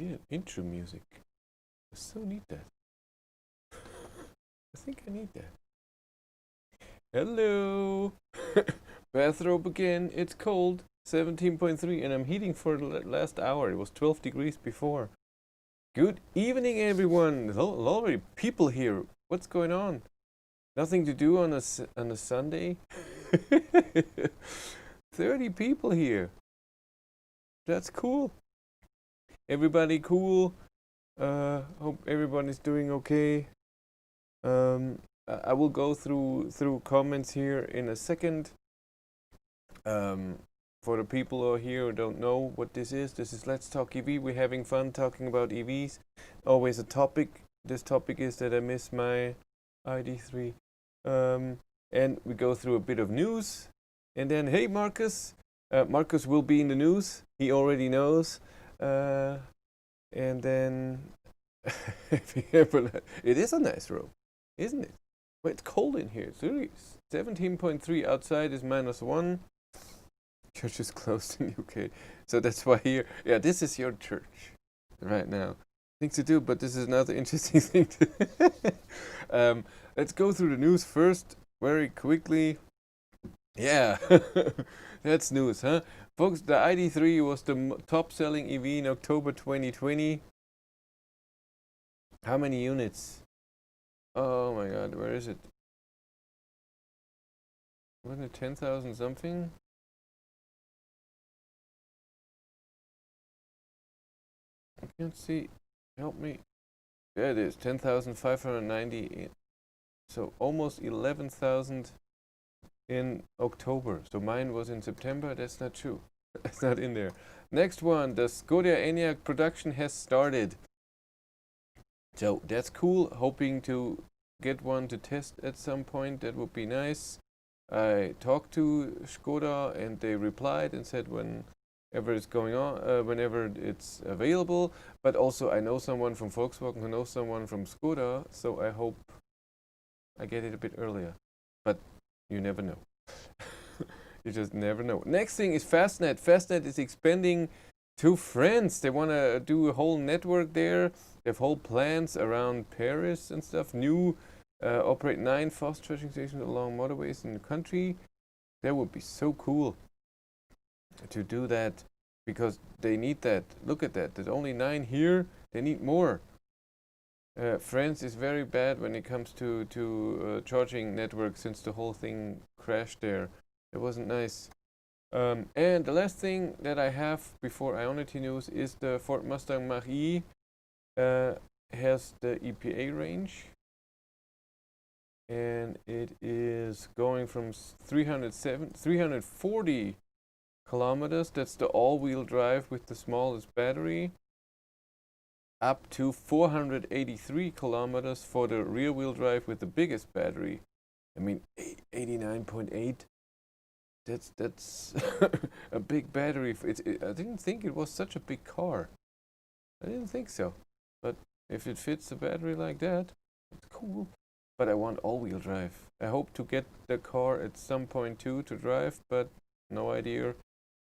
need an intro music. I so need that. I think I need that. Hello! Bathrobe again. It's cold. 17.3 and I'm heating for the last hour. It was 12 degrees before. Good evening, everyone. There's already people here. What's going on? Nothing to do on a Sunday? 30 people here. That's cool. Everybody cool? Hope everybody's doing okay. I will go through comments here in a second. For the people who are here who don't know what this is Let's Talk EV. We're having fun talking about EVs. Always a topic. This topic is that I miss my Id.3. And we go through a bit of news. And then, hey, Marcus. Marcus will be in the news. He already knows. And then, it is a nice room, isn't it? Well, it's cold in here. It's really 17.3 outside is -1. Church is closed in UK. So that's why here, yeah, this is your church right now. Things to do, but this is another interesting thing to let's go through the news first, very quickly. Yeah, that's news, huh? Folks, the Id.3 was the top-selling EV in October 2020. How many units? Oh my god, where is it? Wasn't it 10,000 something? I can't see. Help me. There it is, 10,590. So almost 11,000 in October. So mine was in September. That's not true. That's not in there. Next one, the Skoda Enyaq production has started. So that's cool. Hoping to get one to test at some point. That would be nice. I talked to Skoda and they replied and said whenever it's going on, whenever it's available. But also I know someone from Volkswagen who knows someone from Skoda, so I hope I get it a bit earlier. But you never know. You just never know. Next thing is Fastnet. Fastnet is expanding to France. They want to do a whole network there. They have whole plans around Paris and stuff. New operate 9 fast charging stations along motorways in the country. That would be so cool to do that, because they need that. Look at that. There's only 9 here. They need more. France is very bad when it comes to charging networks, since the whole thing crashed there. It wasn't nice. And the last thing that I have before Ionity news is the Ford Mustang Mach-E has the EPA range. And it is going from 340 kilometers, that's the all-wheel drive with the smallest battery, up to 483 kilometers for the rear-wheel drive with the biggest battery. I mean, 89.8. That's a big battery. I didn't think it was such a big car. I didn't think so. But if it fits the battery like that, it's cool. But I want all-wheel drive. I hope to get the car at some point too to drive, but no idea.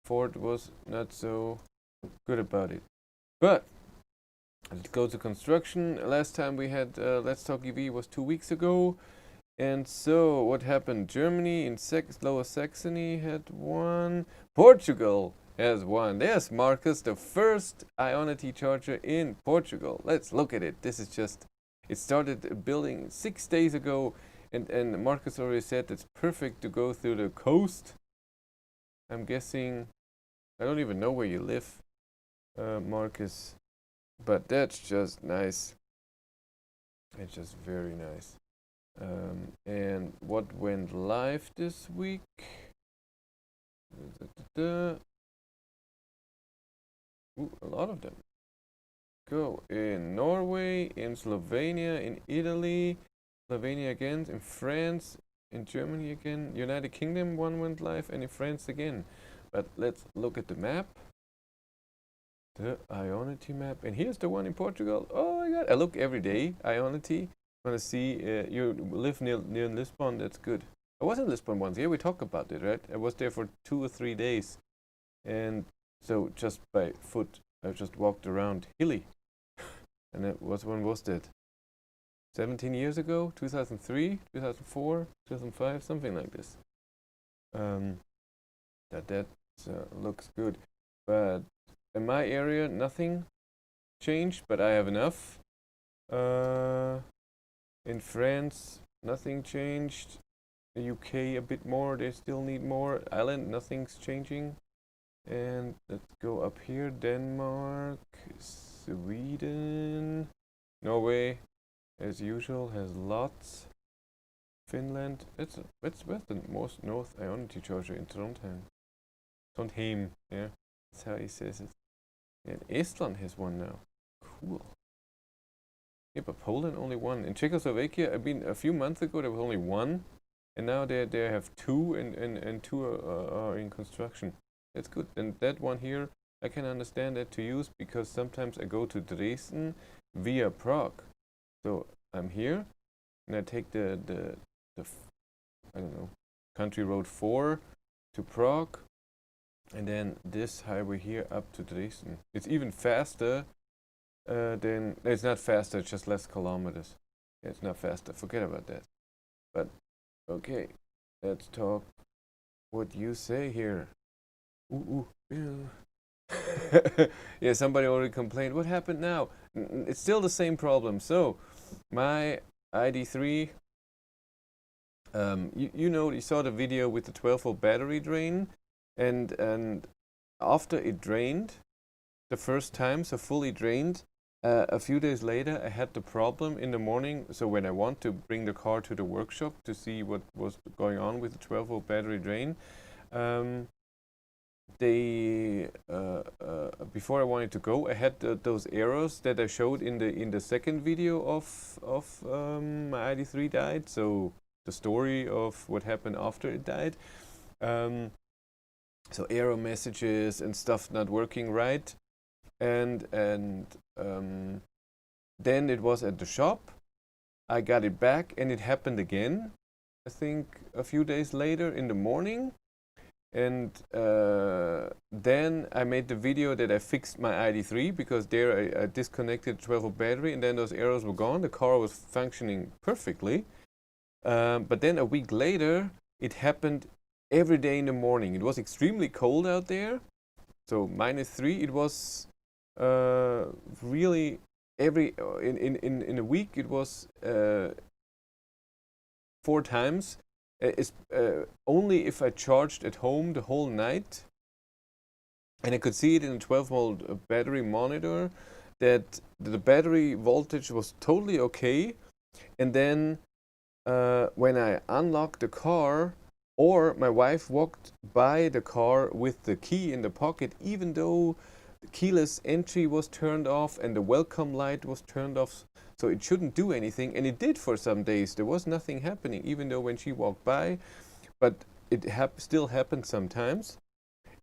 Ford was not so good about it. But let's go to construction. Last time we had Let's Talk EV was 2 weeks ago. And so what happened? Germany in Lower Saxony had one. Portugal has one. There's Marcus, the first Ionity charger in Portugal. Let's look at it. This is just, it started building 6 days ago, and Marcus already said it's perfect to go through the coast. I'm guessing, I don't even know where you live, Marcus, but that's just nice. It's just very nice. And what went live this week? Ooh, a lot of them. Go in Norway, in Slovenia, in Italy, Slovenia again, in France, in Germany again, United Kingdom one went live, and in France again. But let's look at the map. The Ionity map. And here's the one in Portugal. Oh my god, I look every day, Ionity. Want to see, you live near Lisbon, that's good. I was in Lisbon once, yeah, we talked about it, right? I was there for 2 or 3 days. And so just by foot, I just walked around hilly. And when was that? 17 years ago? 2003? 2004? 2005? Something like this. That looks good. But in my area, nothing changed, but I have enough. In France, nothing changed. The UK a bit more, they still need more. Ireland, nothing's changing. And let's go up here. Denmark, Sweden, Norway, as usual, has lots. Finland, it's the most north Ionity charger in Trondheim. Trondheim, yeah, that's how he says it. And Estland has one now. Cool. Yeah, but Poland only one. In Czechoslovakia, I mean, a few months ago there was only one, and now they have two, and two are in construction. That's good. And that one here, I can understand that to use because sometimes I go to Dresden via Prague. So I'm here, and I take the I don't know, country road 4 to Prague, and then this highway here up to Dresden. It's even faster than, it's not faster, it's just less kilometers. It's not faster, forget about that. But okay, let's talk what you say here. Ooh, yeah, somebody already complained. What happened now? It's still the same problem. So my Id.3, you saw the video with the 12-volt battery drain, and after it drained the first time, so fully drained, a few days later I had the problem in the morning. So when I want to bring the car to the workshop to see what was going on with the 12-volt battery drain, before I wanted to go, I had those errors that I showed in the second video of my Id.3 died. So the story of what happened after it died. So error messages and stuff not working right, and then it was at the shop. I got it back, and it happened again. I think a few days later in the morning. And then I made the video that I fixed my Id.3 because there I disconnected the 12-volt battery, and then those errors were gone. The car was functioning perfectly. But then a week later, it happened every day in the morning. It was extremely cold out there, so -3. It was really in a week. It was 4 times. Only if I charged at home the whole night, and I could see it in a 12-volt battery monitor that the battery voltage was totally okay, and then when I unlocked the car, or my wife walked by the car with the key in the pocket, even though the keyless entry was turned off and the welcome light was turned off, so it shouldn't do anything, and it did for some days. There was nothing happening, even though when she walked by, but it still happened sometimes,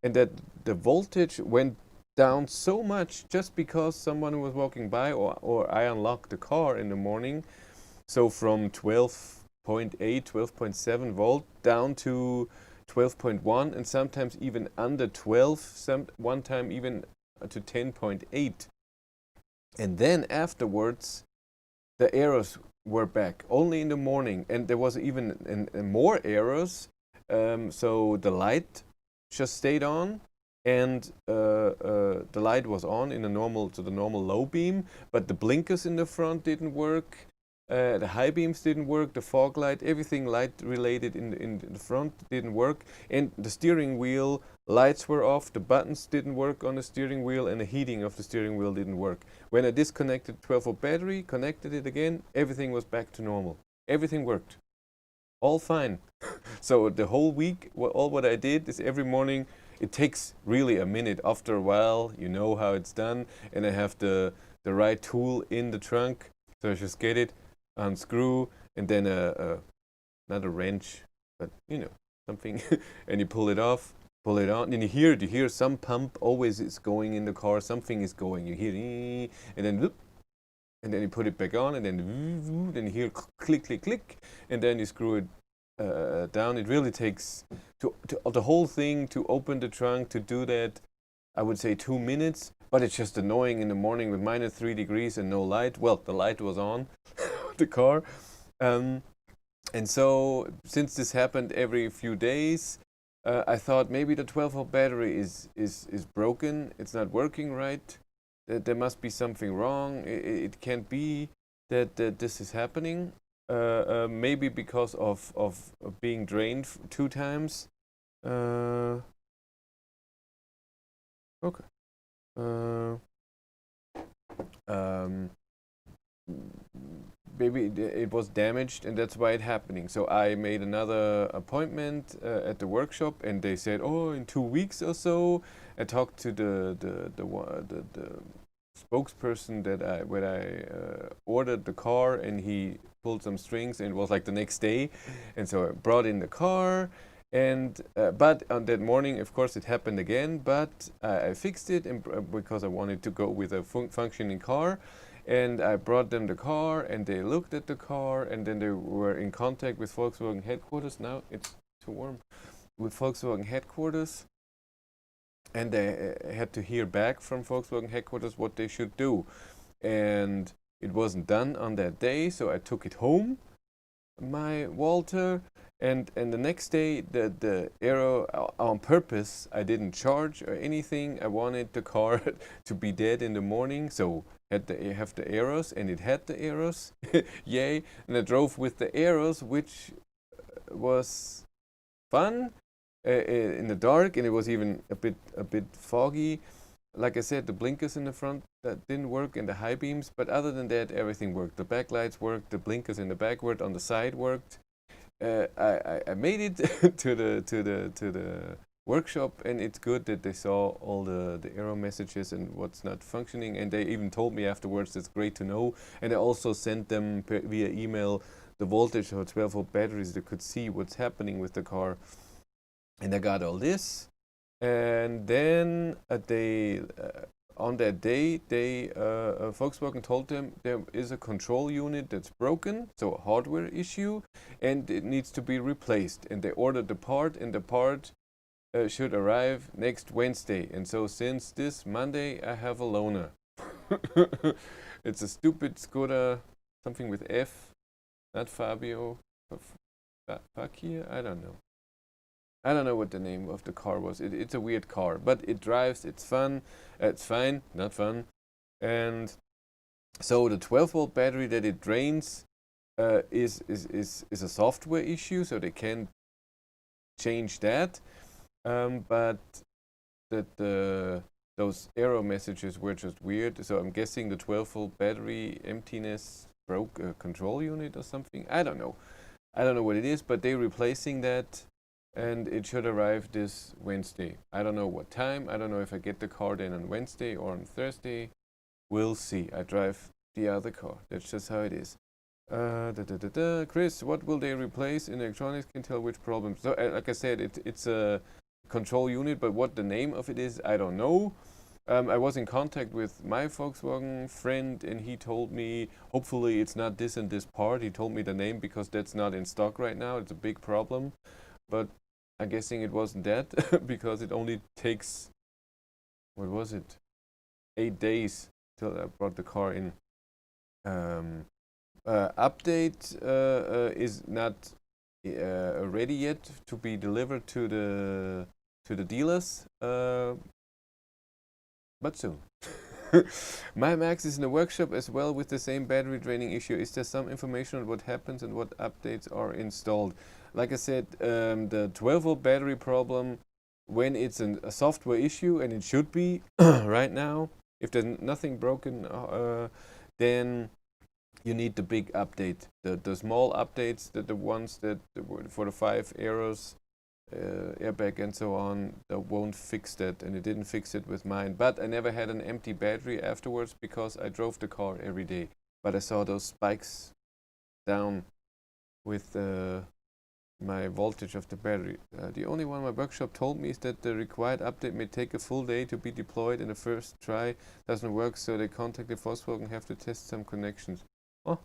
and that the voltage went down so much just because someone was walking by, or I unlocked the car in the morning. So from 12.8, 12.7 volt down to 12.1, and sometimes even under 12, one time even to 10.8. And then afterwards, the errors were back, only in the morning. And there was even more errors. So the light just stayed on, and the light was on in the normal low beam, but the blinkers in the front didn't work. The high beams didn't work, the fog light, everything light related in the front didn't work, and the steering wheel lights were off, the buttons didn't work on the steering wheel, and the heating of the steering wheel didn't work. When I disconnected 12-volt battery, connected it again, everything was back to normal. Everything worked. All fine. So the whole week, all what I did is every morning, it takes really a minute. After a while, you know how it's done, and I have the right tool in the trunk, so I just get it, unscrew, and then not a wrench, but something, and you pull it off, pull it on, and you hear some pump always is going in the car, something is going, you hear, and then whoop, and then you put it back on, and then you hear click, click, click, and then you screw it down. It really takes to the whole thing, to open the trunk, to do that, I would say 2 minutes, but it's just annoying in the morning with -3 degrees and no light. Well, the light was on the car. And so since this happened every few days, I thought maybe the 12-volt battery is broken. It's not working right. There must be something wrong. It can't be that this is happening. Maybe because of being drained 2 times. Okay. Maybe it was damaged and that's why it's happening. So I made another appointment at the workshop, and they said, oh, in 2 weeks or so. I talked to the spokesperson that when I ordered the car, and he pulled some strings, and it was like the next day. And so I brought in the car, and but on that morning, of course, it happened again, but I fixed it, and because I wanted to go with a functioning car. And I brought them the car, and they looked at the car, and then they were in contact with Volkswagen headquarters. Now it's too warm. With Volkswagen headquarters, and they had to hear back from Volkswagen headquarters what they should do. And it wasn't done on that day, so I took it home, my Walter, and the next day the Aero, on purpose, I didn't charge or anything. I wanted the car to be dead in the morning, so have the Aeros, and it had the Aeros. Yay. And I drove with the Aeros, which was fun in the dark, and it was even a bit foggy. Like I said, the blinkers in the front that didn't work, and the high beams, but other than that, everything worked. The backlights worked, the blinkers in the back worked, on the side worked. I made it to the workshop, and it's good that they saw all the error messages and what's not functioning, and they even told me afterwards. That's great to know. And I also sent them via email the voltage of 12-volt batteries. They could see what's happening with the car, and I got all this. And then on that day, Volkswagen told them there is a control unit that's broken, so a hardware issue, and it needs to be replaced. And they ordered the part, and the part should arrive next Wednesday. And so since this Monday, I have a loaner. It's a stupid Skoda, something with F, not Fabio, Fakir, I don't know. I don't know what the name of the car was. It's a weird car, but it drives, it's fun, it's fine, not fun. And so the 12-volt battery that it drains is a software issue, so they can't change that. But those error messages were just weird. So I'm guessing the 12-volt battery emptiness broke a control unit or something. I don't know what it is, but they're replacing that, and it should arrive this Wednesday. I don't know what time. I don't know if I get the car then on Wednesday or on Thursday. We'll see. I drive the other car. That's just how it is. Chris, what will they replace in electronics? Can tell which problems. So, like I said, it's a control unit, but what the name of it is, I don't know. I was in contact with my Volkswagen friend, and he told me hopefully it's not this and this part. He told me the name because that's not in stock right now. It's a big problem, but I'm guessing it wasn't that because it only takes, what was it, 8 days till I brought the car in. Update is not ready yet to be delivered to the dealers, but soon. My Max is in the workshop as well with the same battery draining issue. Is there some information on what happens and what updates are installed? Like I said, the 12-volt battery problem, when it's a software issue, and it should be right now, if there's nothing broken, then you need the big update. The small updates, the ones that for the 5 errors, airbag and so on, that won't fix that, and it didn't fix it with mine. But I never had an empty battery afterwards because I drove the car every day. But I saw those spikes down with my voltage of the battery. The only one my workshop told me is that the required update may take a full day to be deployed, and the first try doesn't work, so they contacted Volkswagen and have to test some connections. I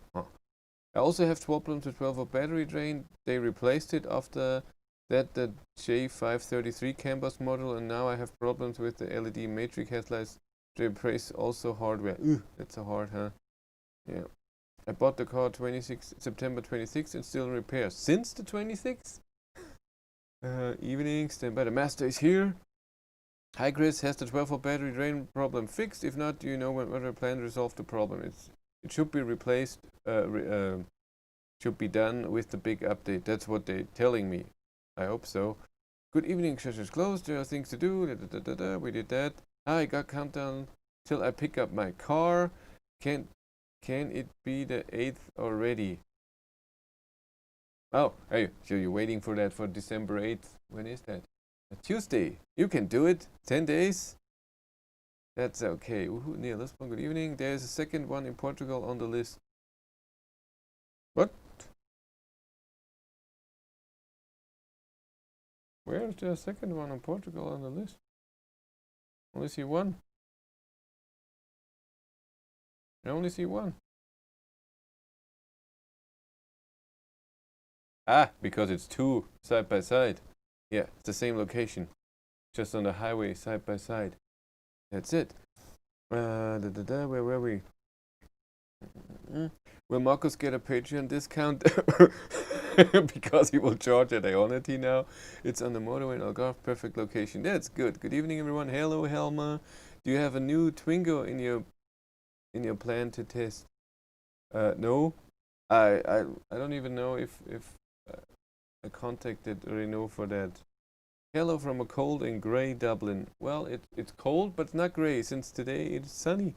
also have problems with 12-volt battery drain. They replaced it after that, the J533 CAN bus model, and now I have problems with the LED matrix headlights replace also hardware. That's so hard, huh? Yeah. I bought the car September 26th and still in repair. Since the 26th? Evening, stand by. The master is here. Hi Chris, has the 12-volt battery drain problem fixed? If not, do you know when other plan to resolve the problem? It should be replaced, should be done with the big update. That's what they're telling me. I hope so. Good evening, church is closed. There are things to do. We did that. I got countdown till I pick up my car. Can it be the 8th already? Oh, hey, so you're waiting for that for December 8th? When is that? A Tuesday. You can do it. 10 days. That's okay. Neil Lisbon, good evening. There's a second one in Portugal on the list. What? Where is the second one in Portugal on the list? Only see one. I only see one. Ah, because it's two side by side. Yeah, it's the same location. Just on the highway side by side. That's it. Where were we? Will Marcus get a Patreon discount? Because he will charge at Ionity now. It's on the motorway in Algarve. Perfect location. That's good. Good evening, everyone. Hello, Helma. Do you have a new Twingo in your plan to test? No. I don't even know if I contacted Renault for that. Hello from a cold and grey Dublin. Well, it's cold, but it's not grey, since today it's sunny.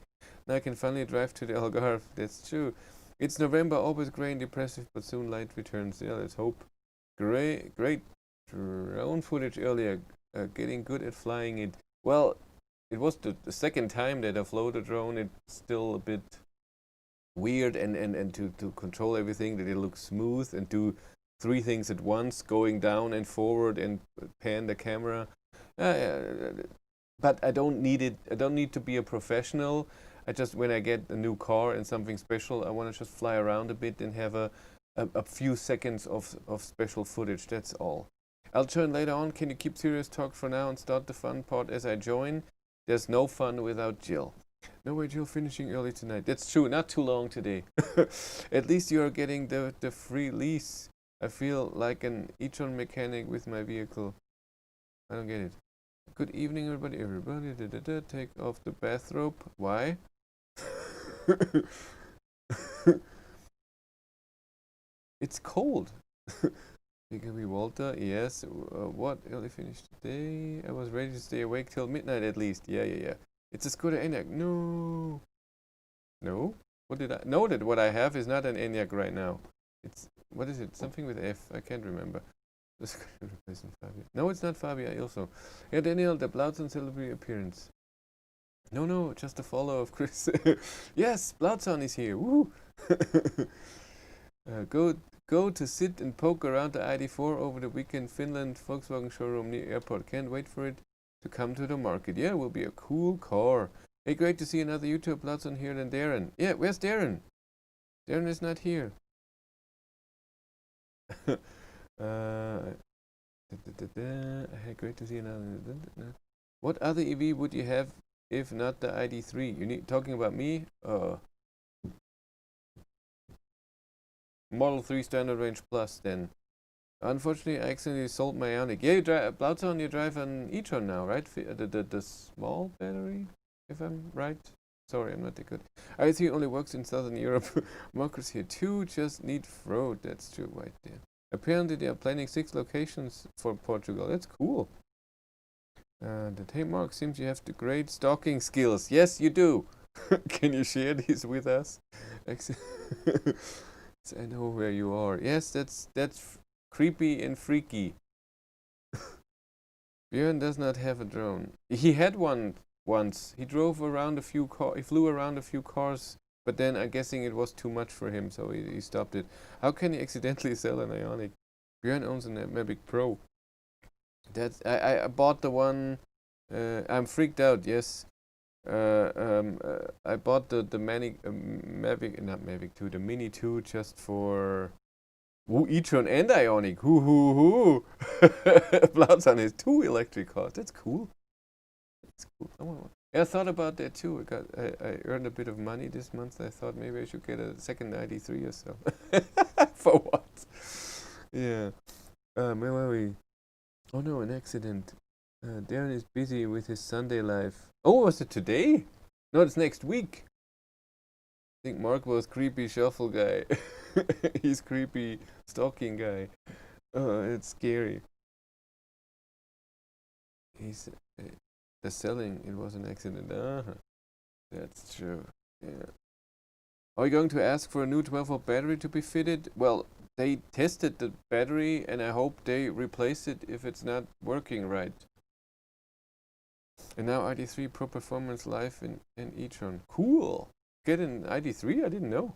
Now I can finally drive to the Algarve. That's true. It's November, always grey and depressive, but soon light returns. Yeah, let's hope. Great drone footage earlier. Getting good at flying it. Well, it was the second time that I flew the drone. It's still a bit weird, and to control everything, that it looks smooth and do 3 things at once, going down and forward and pan the camera. But I don't need it. I don't need to be a professional. I just, when I get a new car and something special, I want to just fly around a bit and have a few seconds of special footage. That's all. I'll join later on. Can you keep serious talk for now and start the fun part as I join? There's no fun without Jill. No way, Jill, finishing early tonight. That's true. Not too long today. At least you are getting the free lease. I feel like an e-tron mechanic with my vehicle. I don't get it. Good evening, everybody. Take off the bathrobe. Why? It's cold. Jacoby Walter, yes. What? Early finish today? I was ready to stay awake till midnight at least. Yeah. It's a Skoda Enyaq. No. No? What did I? No, that what I have is not an Enyaq right now. It's, what is it? Something with F. I can't remember. No, it's not Fabia also. Yeah, Daniel, the Blautzon celebrity appearance. No, just a follow of Chris. Yes, Blautzon is here. Woo! Go to sit and poke around the ID.4 over the weekend. Finland Volkswagen showroom near airport. Can't wait for it to come to the market. Yeah, it will be a cool car. Hey, great to see another YouTube Blautzon here than Darren. Yeah, where's Darren? Darren is not here. Great to see another. What other EV would you have if not the ID.3? You need talking about me? Model 3 standard range plus then. Unfortunately, I accidentally sold my Ioniq. Yeah, you drive Blautzon. You drive an e-tron now, right? The small battery, if I'm right. Sorry, I'm not that good. I see it only works in Southern Europe. Markers here too. Just need road. That's true, right there. Apparently, they are planning 6 locations for Portugal. That's cool. Hey Mark, seems you have the great stalking skills. Yes, you do. Can you share these with us? I know where you are. Yes, that's creepy and freaky. Björn does not have a drone. He had one once. He drove around a few cars. He flew around a few cars, but then I'm guessing it was too much for him, so he stopped it. How can he accidentally sell an Ioniq? Björn owns a Mavic Pro. That's I bought the one. I'm freaked out. Yes. I bought the Mavic, not Mavic 2, the Mini 2 just for e-tron and Ioniq. Hoo. Blautzon has 2 electric cars. That's cool. That's cool. Yeah, I thought about that too. I earned a bit of money this month. I thought maybe I should get a second ID.3 or so. For what? Yeah. Where were we? Oh no, an accident. Darren is busy with his Sunday life. Oh, was it today? No, it's next week. I think Mark was creepy shuffle guy. He's creepy stalking guy. It's scary. He's the selling. It was an accident. That's true. Yeah. Are you going to ask for a new 12-volt battery to be fitted? Well, they tested the battery, and I hope they replace it if it's not working right. And now ID.3 Pro Performance Live in e-tron. Cool. Get an ID.3? I didn't know.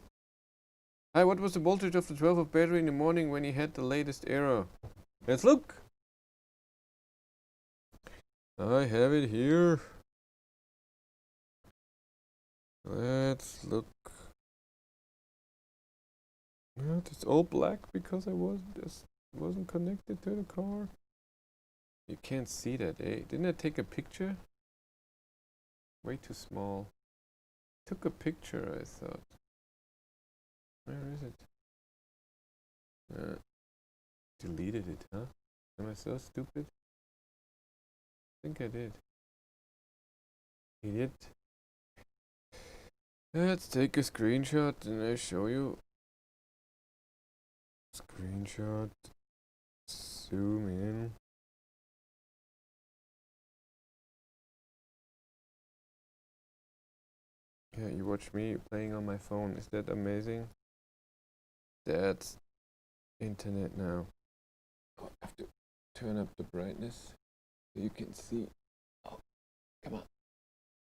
Hi, what was the voltage of the 12-volt battery in the morning when he had the latest error? Let's look. I have it here. Let's look. It's all black because I wasn't connected to the car. You can't see that, eh? Didn't I take a picture? Way too small. Took a picture, I thought. Where is it? Deleted it, huh? Am I so stupid? I think I did. Idiot. Let's take a screenshot and I show you. Screenshot. Zoom in. Yeah, you watch me playing on my phone. Is that amazing? That's internet now. Oh, I have to turn up the brightness so you can see. Oh, come on.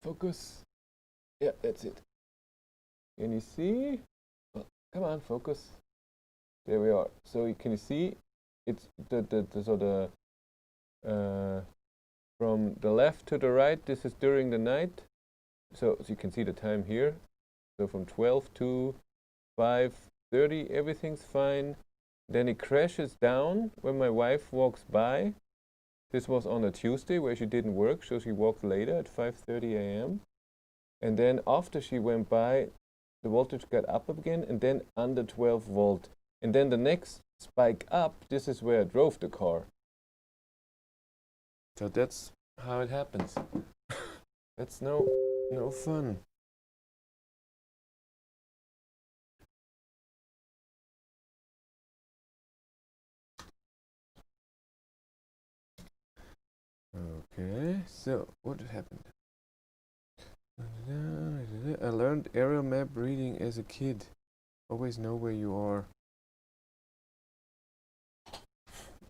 Focus. Yeah, that's it. Can you see? Oh, come on, focus. There we are. So can you see? It's from the left to the right. This is during the night. So you can see the time here. So from 12 to 5:30, everything's fine. Then it crashes down when my wife walks by. This was on a Tuesday where she didn't work, so she walked later at 5:30 a.m. And then after she went by, the voltage got up again and then under 12 volt. And then the next spike up, this is where I drove the car. So that's how it happens. That's no fun. Okay, so what happened? I learned aerial map reading as a kid. Always know where you are.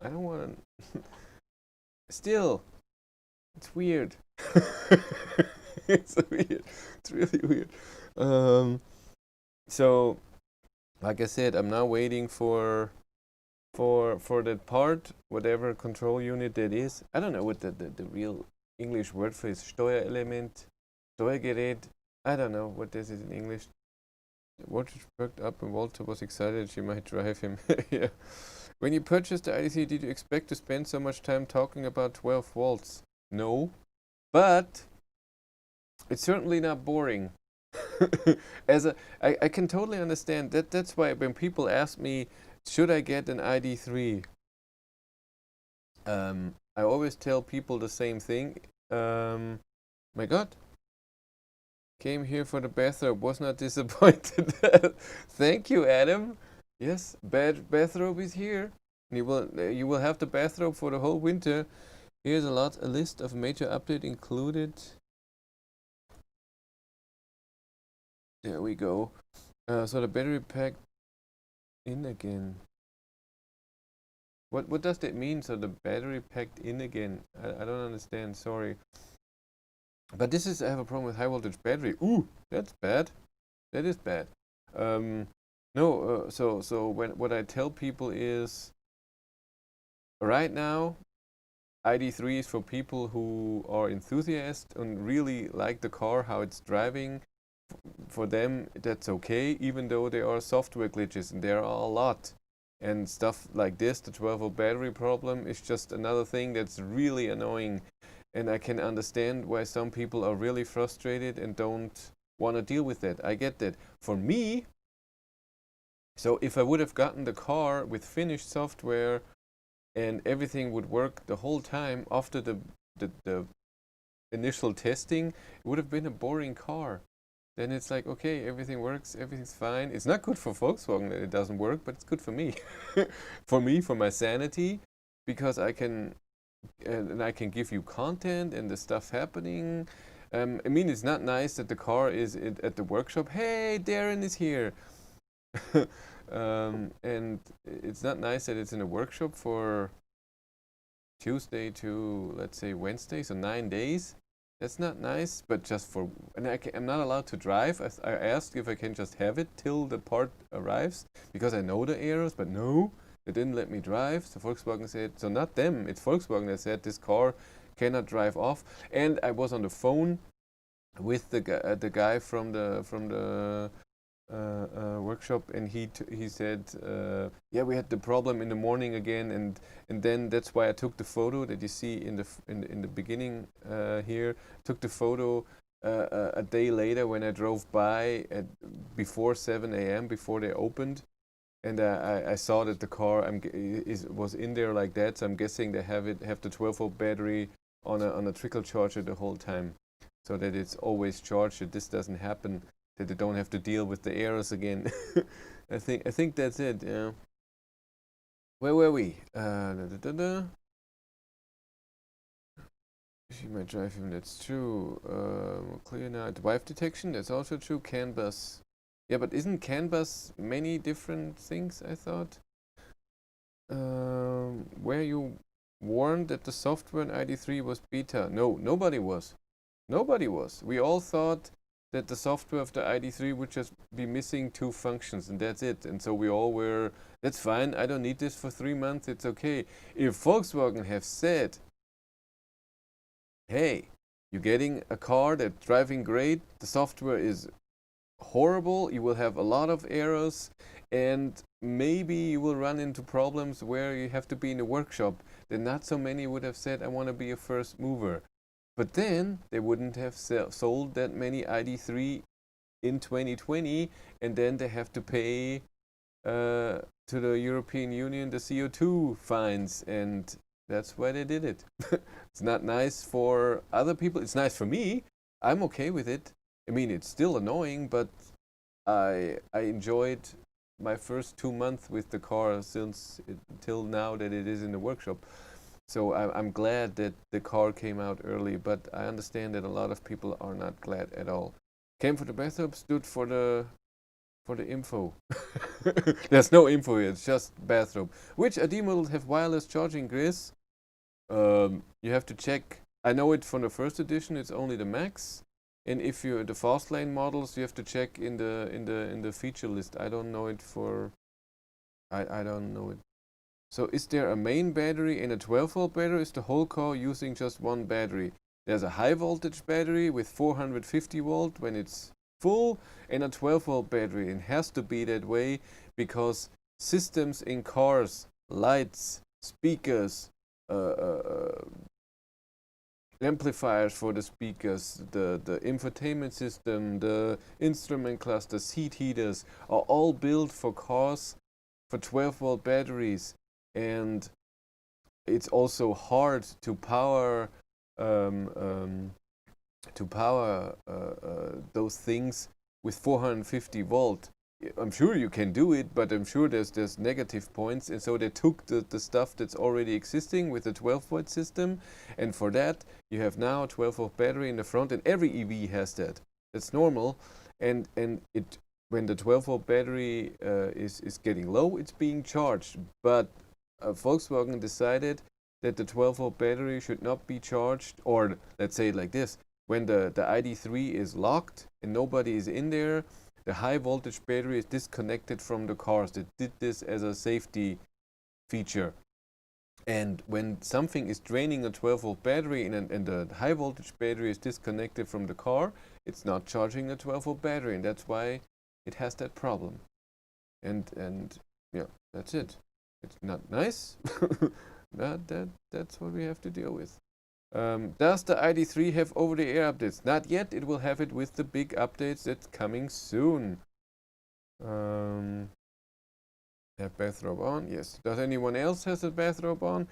I don't want to. Still, it's weird. It's weird. It's really weird. So, like I said, I'm now waiting for that part, whatever control unit that is. I don't know what the real English word for is. Steuerelement, Steuergerät. I don't know what this is in English. The voltage perked up and Walter was excited she might drive him. Yeah. When you purchased the IDC, did you expect to spend so much time talking about 12 volts? No, but it's certainly not boring. I can totally understand that. That's why when people ask me, should I get an ID.3? I always tell people the same thing. My God, came here for the bathrobe. Was not disappointed. Thank you, Adam. Yes, bathrobe is here. You will have the bathrobe for the whole winter. Here's a list of major update included. There we go. So the battery packed in again. What does that mean? So the battery packed in again? I don't understand. Sorry. But this is, I have a problem with high voltage battery. Ooh, that's bad. That is bad. No. So what I tell people is, right now, ID.3 is for people who are enthusiasts and really like the car, how it's driving. For them, that's okay, even though there are software glitches, and there are a lot. And stuff like this, the 12-volt battery problem, is just another thing that's really annoying. and I can understand why some people are really frustrated and don't want to deal with that. I get that. For me, so if I would have gotten the car with finished software and everything would work the whole time after the initial testing, it would have been a boring car. Then it's like, okay, everything works, everything's fine. It's not good for Volkswagen that it doesn't work, but it's good for me. For me, for my sanity, because I can and I can give you content and the stuff happening. I mean, it's not nice that the car is at the workshop. Hey, Darren is here. And it's not nice that it's in a workshop for Tuesday to, let's say, Wednesday, so 9 days. That's not nice, but just for, and I'm not allowed to drive. I asked if I can just have it till the part arrives, because I know the errors, but no, they didn't let me drive. So Volkswagen said, so not them, it's Volkswagen that said this car cannot drive off. And I was on the phone with the guy from the workshop, and he said, yeah, we had the problem in the morning again, and then that's why I took the photo that you see in the beginning here. Took the photo a day later when I drove by before 7 a.m. before they opened, and I saw that the car was in there like that. So I'm guessing they have the 12-volt battery on a trickle charger the whole time, so that it's always charged. That this doesn't happen, that they don't have to deal with the errors again. I think that's it. Yeah. Where were we? She might drive him. That's true. Clear now. Drive detection. That's also true. CAN bus. Yeah, but isn't CAN bus many different things? I thought. Were you warned that the software in ID.3 was beta? No, nobody was. Nobody was. We all thought that the software of the ID.3 would just be missing 2 functions and that's it. And so we all were, that's fine, I don't need this for 3 months, it's okay. If Volkswagen have said, hey, you're getting a car that's driving great, the software is horrible, you will have a lot of errors, and maybe you will run into problems where you have to be in a workshop, then not so many would have said, I want to be a first mover. But then they wouldn't have sold that many ID.3 in 2020, and then they have to pay to the European Union the CO2 fines, and that's why they did it. It's not nice for other people. It's nice for me. I'm okay with it. I mean, it's still annoying, but I enjoyed my first 2 months with the car till now that it is in the workshop. So I'm glad that the car came out early, but I understand that a lot of people are not glad at all. Came for the bathrobe, stood for the info. There's no info here, it's just bathrobe. Which ID models have wireless charging, Chris? You have to check. I know it from the first edition, it's only the Max. And if you're the fast lane models, you have to check in the feature list. I don't know it for. I don't know it. So is there a main battery and a 12-volt battery? Is the whole car using just one battery? There's a high voltage battery with 450 volt when it's full, and a 12-volt battery. It has to be that way because systems in cars, lights, speakers, amplifiers for the speakers, the infotainment system, the instrument cluster, seat heaters are all built for cars for 12-volt batteries. And it's also hard to power those things with 450 volt. I'm sure you can do it, but I'm sure there's negative points, and so they took the stuff that's already existing with the 12-volt system, and for that you have now a 12-volt battery in the front, and every EV has that. That's normal, and it when the 12-volt battery is getting low, it's being charged, but Volkswagen decided that the 12-volt battery should not be charged, or let's say it like this, when the ID.3 is locked and nobody is in there, the high voltage battery is disconnected from the cars. They did this as a safety feature. And when something is draining a 12-volt battery and the high voltage battery is disconnected from the car, it's not charging a 12-volt battery, and that's why it has that problem. And yeah, that's it. It's not nice, but that's what we have to deal with. Does the ID.3 have over-the-air updates? Not yet. It will have it with the big updates that's coming soon. Have bathrobe on? Yes. Does anyone else has a bathrobe on?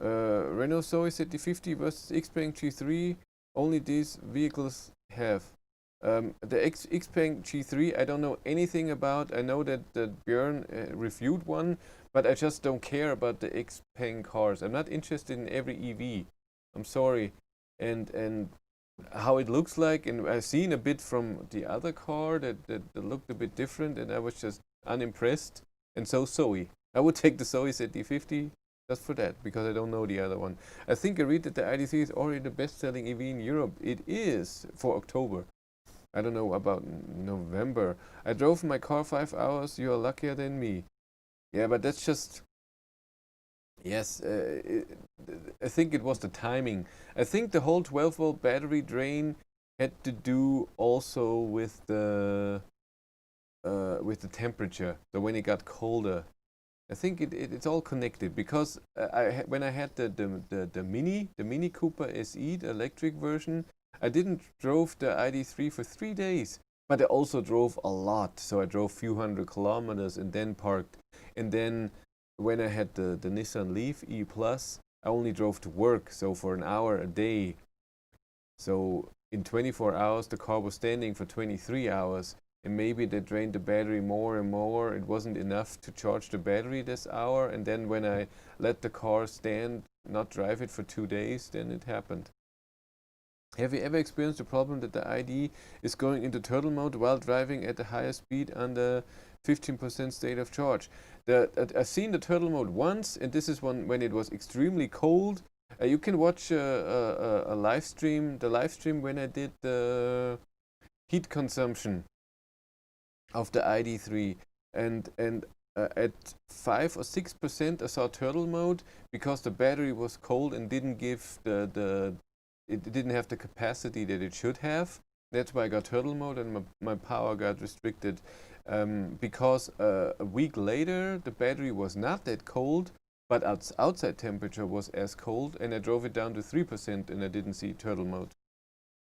Renault Zoe ZD50 versus Xpeng G3. Only these vehicles have. The Xpeng G3 I don't know anything about. I know that Björn reviewed one, but I just don't care about the Xpeng cars. I'm not interested in every EV. I'm sorry. And how it looks like, and I've seen a bit from the other car that looked a bit different, and I was just unimpressed. And so Zoe. I would take the Zoe ZD50 just for that, because I don't know the other one. I think I read that the ID.3 is already the best-selling EV in Europe. It is for October. I don't know about November. I drove my car 5 hours. You are luckier than me. Yeah, but that's just... Yes, I think it was the timing. I think the whole 12-volt battery drain had to do also with the temperature. So when it got colder, I think it's all connected, because when I had the Mini Cooper SE, the electric version, I didn't drove the ID.3 for 3 days, but I also drove a lot. So I drove a few hundred kilometers and then parked. And then when I had the Nissan Leaf E Plus, I only drove to work, so for an hour a day. So in 24 hours, the car was standing for 23 hours. And maybe they drained the battery more and more. It wasn't enough to charge the battery this hour. And then when I let the car stand, not drive it for 2 days, then it happened. Have you ever experienced the problem that the ID is going into turtle mode while driving at a higher speed under 15% state of charge? I've seen the turtle mode once, and this is when it was extremely cold. You can watch a live stream, the live stream when I did the heat consumption of the ID.3, and at 5 or 6% I saw turtle mode, because the battery was cold and didn't give it didn't have the capacity that it should have. That's why I got turtle mode, and my power got restricted. Because a week later the battery was not that cold, but outside temperature was as cold, and I drove it down to 3% and I didn't see turtle mode.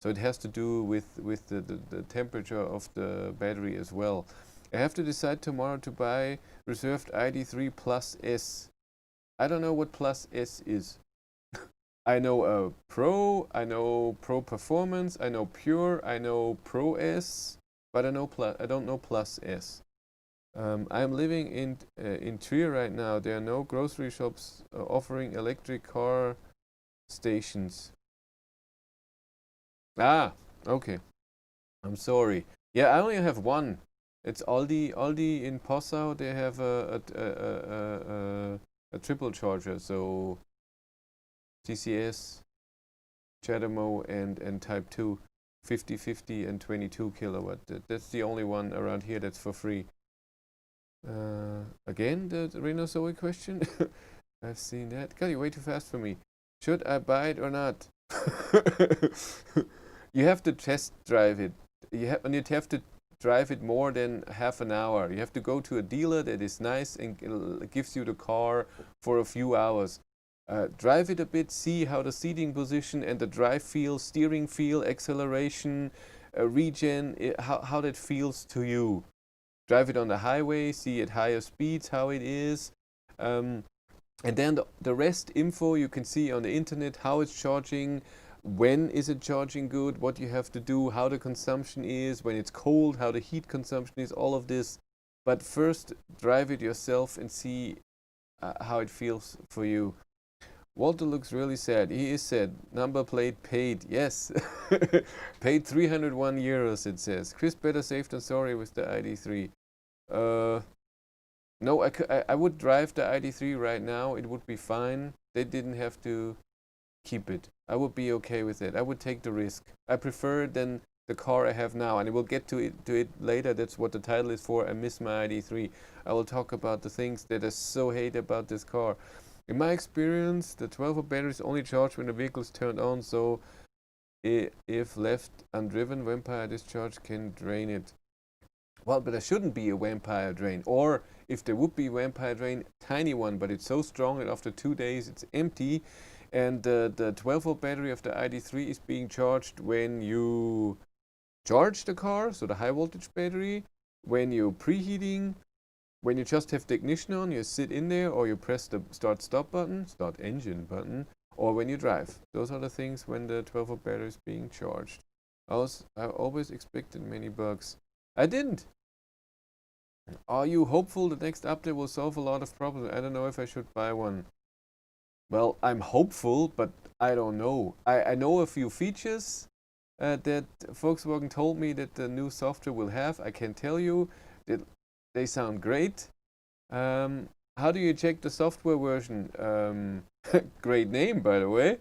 So it has to do with the temperature of the battery as well. I have to decide tomorrow to buy reserved ID.3 Plus S. I don't know what Plus S is. I know Pro, I know Pro Performance, I know Pure, I know Pro S, but I don't know Plus S. I'm living in Trier right now. There are no grocery shops offering electric car stations. Ah, okay. I'm sorry. Yeah, I only have one. It's Aldi. Aldi in Passau. They have a triple charger. So CCS, CHAdeMO, and Type 2, 50/50 and 22 kilowatt. That's the only one around here that's for free. Again, the Renault Zoe question. I've seen that. God, you're way too fast for me. Should I buy it or not? You have to test drive it. And you'd have to drive it more than half an hour. You have to go to a dealer that is nice and gives you the car for a few hours. Drive it a bit, see how the seating position and the drive feel, steering feel, acceleration, regen, how that feels to you. Drive it on the highway, see at higher speeds how it is. And then the rest info you can see on the internet, how it's charging, when is it charging good, what you have to do, how the consumption is, when it's cold, how the heat consumption is, all of this. But first, drive it yourself and see how it feels for you. Walter looks really sad. He is sad. Number plate paid. Yes. Paid 301 euros, it says. Chris, better safe than sorry with the ID.3. No, I would drive the ID.3 right now. It would be fine. They didn't have to keep it. I would be okay with it. I would take the risk. I prefer it than the car I have now, and we'll get to it later. That's what the title is for. I miss my ID.3. I will talk about the things that I so hate about this car. In my experience, the 12-volt battery is only charged when the vehicle is turned on, so if left undriven, vampire discharge can drain it. Well, but there shouldn't be a vampire drain. Or if there would be a vampire drain, tiny one, but it's so strong that after 2 days it's empty. And the 12-volt battery of the ID.3 is being charged when you charge the car, so the high voltage battery, when you're preheating, when you just have the ignition on, you sit in there, or you press the start stop button, start engine button, or when you drive. Those are the things when the 12-volt battery is being charged. I always expected many bugs. I didn't. Are you hopeful the next update will solve a lot of problems? I don't know if I should buy one. Well, I'm hopeful, but I don't know. I know a few features that Volkswagen told me that the new software will have. I can tell you that they sound great. How do you check the software version? Great name, by the way.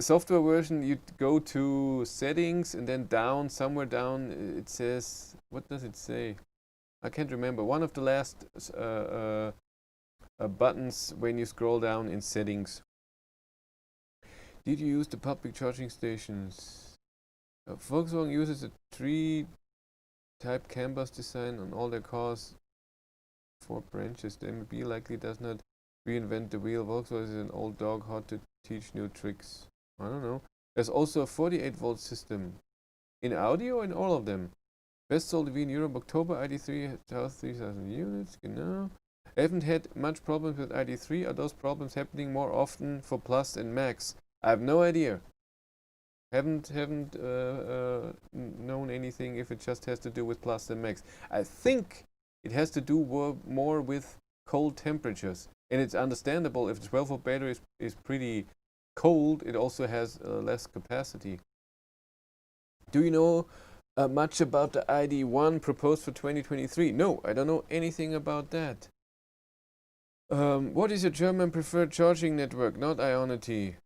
Software version, you go to settings and then down, somewhere down, it says, what does it say? I can't remember. One of the last buttons when you scroll down in settings. Did you use the public charging stations? Volkswagen uses a 3-type CAN bus design on all their cars. 4 branches. The MB likely does not reinvent the wheel. Volkswagen is an old dog, hard to teach new tricks. I don't know. There's also a 48-volt system. In Audi or in all of them? Best sold EV in Europe, October, ID.3 3,000 units, genau. I haven't had much problems with ID.3. Are those problems happening more often for Plus and Max? I have no idea. Haven't known anything if it just has to do with Plus and Max. I think it has to do more with cold temperatures. And it's understandable if the 12-volt battery is pretty cold, it also has less capacity. Do you know much about the ID.1 proposed for 2023? No, I don't know anything about that. What is your German preferred charging network? Not Ionity.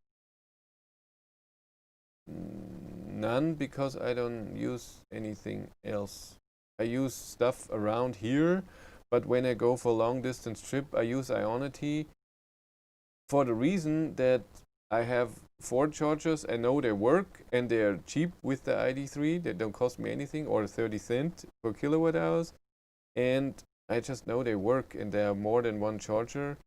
None, because I don't use anything else. I use stuff around here, but when I go for long distance trip, I use Ionity for the reason that I have 4 chargers. I know they work and they're cheap with the ID.3. They don't cost me anything, or 30 cents per kilowatt hours. And I just know they work, and there are more than one charger.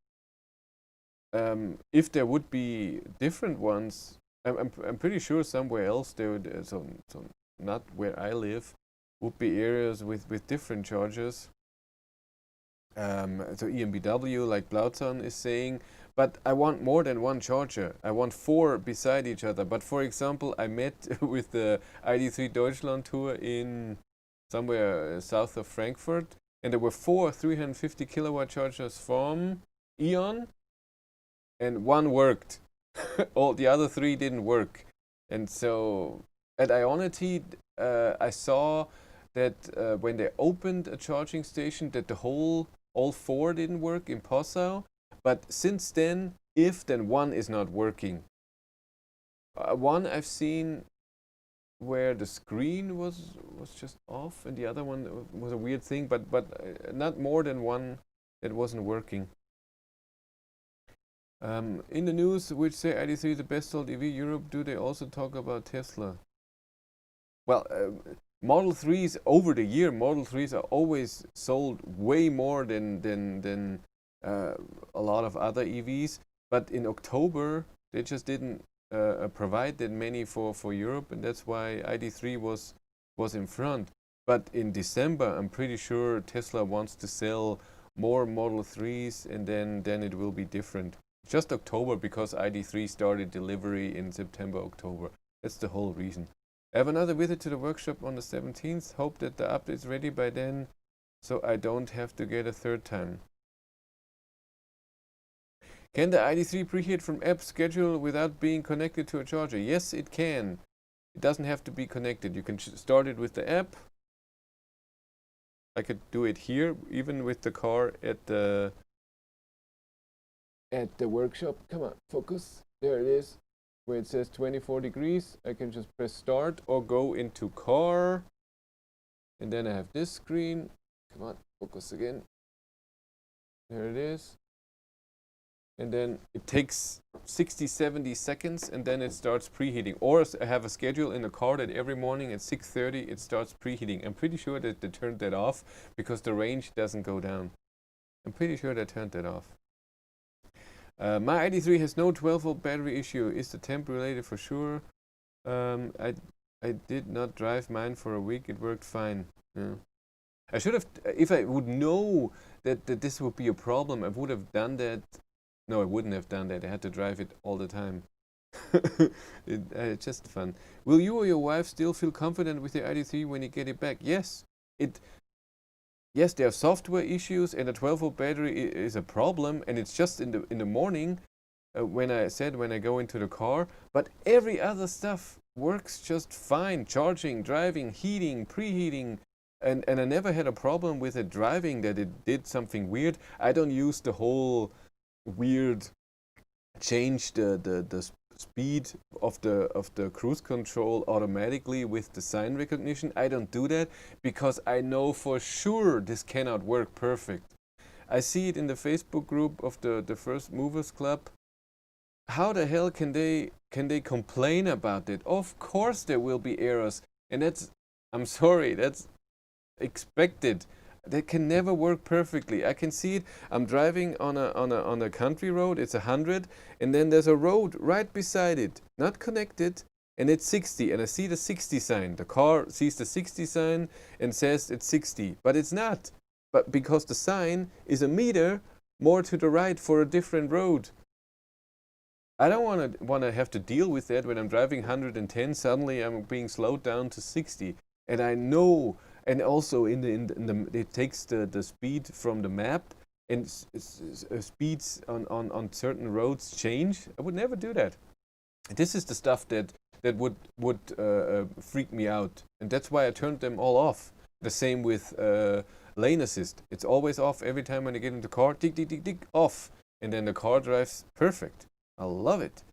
If there would be different ones, I'm pretty sure somewhere else there would, so not where I live, would be areas with different chargers. So EMBW, like Blauzan is saying, but I want more than one charger. I want 4 beside each other. But for example, I met with the ID.3 Deutschland tour in somewhere south of Frankfurt, and there were 4 350 kilowatt chargers from Eon, and one worked. All the other 3 didn't work. And so at Ionity, I saw that when they opened a charging station, that all 4 didn't work in Passau. But since then, then one is not working. One I've seen where the screen was just off, and the other one was a weird thing, but not more than one that wasn't working. In the news, which say ID.3 is the best sold EV Europe, do they also talk about Tesla? Well, Model 3s over the year, Model 3s are always sold way more than a lot of other EVs. But in October, they just didn't provide that many for Europe, and that's why ID.3 was in front. But in December, I'm pretty sure Tesla wants to sell more Model 3s, and then it will be different. Just October, because ID.3 started delivery in September, October. That's the whole reason. I have another visit to the workshop on the 17th. Hope that the update is ready by then, so I don't have to get a third time. Can the ID.3 preheat from app schedule without being connected to a charger? Yes, it can. It doesn't have to be connected. You can start it with the app. I could do it here, even with the car at the workshop. Come on, focus. There it is. Where it says 24 degrees, I can just press start or go into car. And then I have this screen. Come on, focus again. There it is. And then it takes 60-70 seconds, and then it starts preheating. Or I have a schedule in the car that every morning at 6:30 it starts preheating. I'm pretty sure that they turned that off because the range doesn't go down. I'm pretty sure they turned that off. My Id.3 has no 12-volt battery issue. Is the temp related for sure? I did not drive mine for a week. It worked fine. Yeah. I should have, if I would know that this would be a problem, I would have done that. No, I wouldn't have done that. I had to drive it all the time. It's just fun. Will you or your wife still feel confident with the Id.3 when you get it back? Yes. Yes, there are software issues, and a 12-volt battery is a problem, and it's just in the morning when I go into the car. But every other stuff works just fine. Charging, driving, heating, preheating, and I never had a problem with it driving that it did something weird. I don't use the whole weird change the speed of the cruise control automatically with the sign recognition. I don't do that because I know for sure this cannot work perfect. I see it in the Facebook group of the First Movers Club. How the hell can they complain about it? Of course there will be errors, and I'm sorry, that's expected. They can never work perfectly. I can see it. I'm driving on a country road. It's 100, and then there's a road right beside it, not connected, and it's 60. And I see the 60 sign. The car sees the 60 sign and says it's 60, but it's not. But because the sign is a meter more to the right for a different road. I don't want to have to deal with that when I'm driving 110. Suddenly I'm being slowed down to 60, and I know. And also it takes the speed from the map, and speeds on certain roads change. I would never do that. This is the stuff that would freak me out, and that's why I turned them all off. The same with lane assist. It's always off every time when I get in the car. Tick tick tick tick off, and then the car drives perfect. I love it.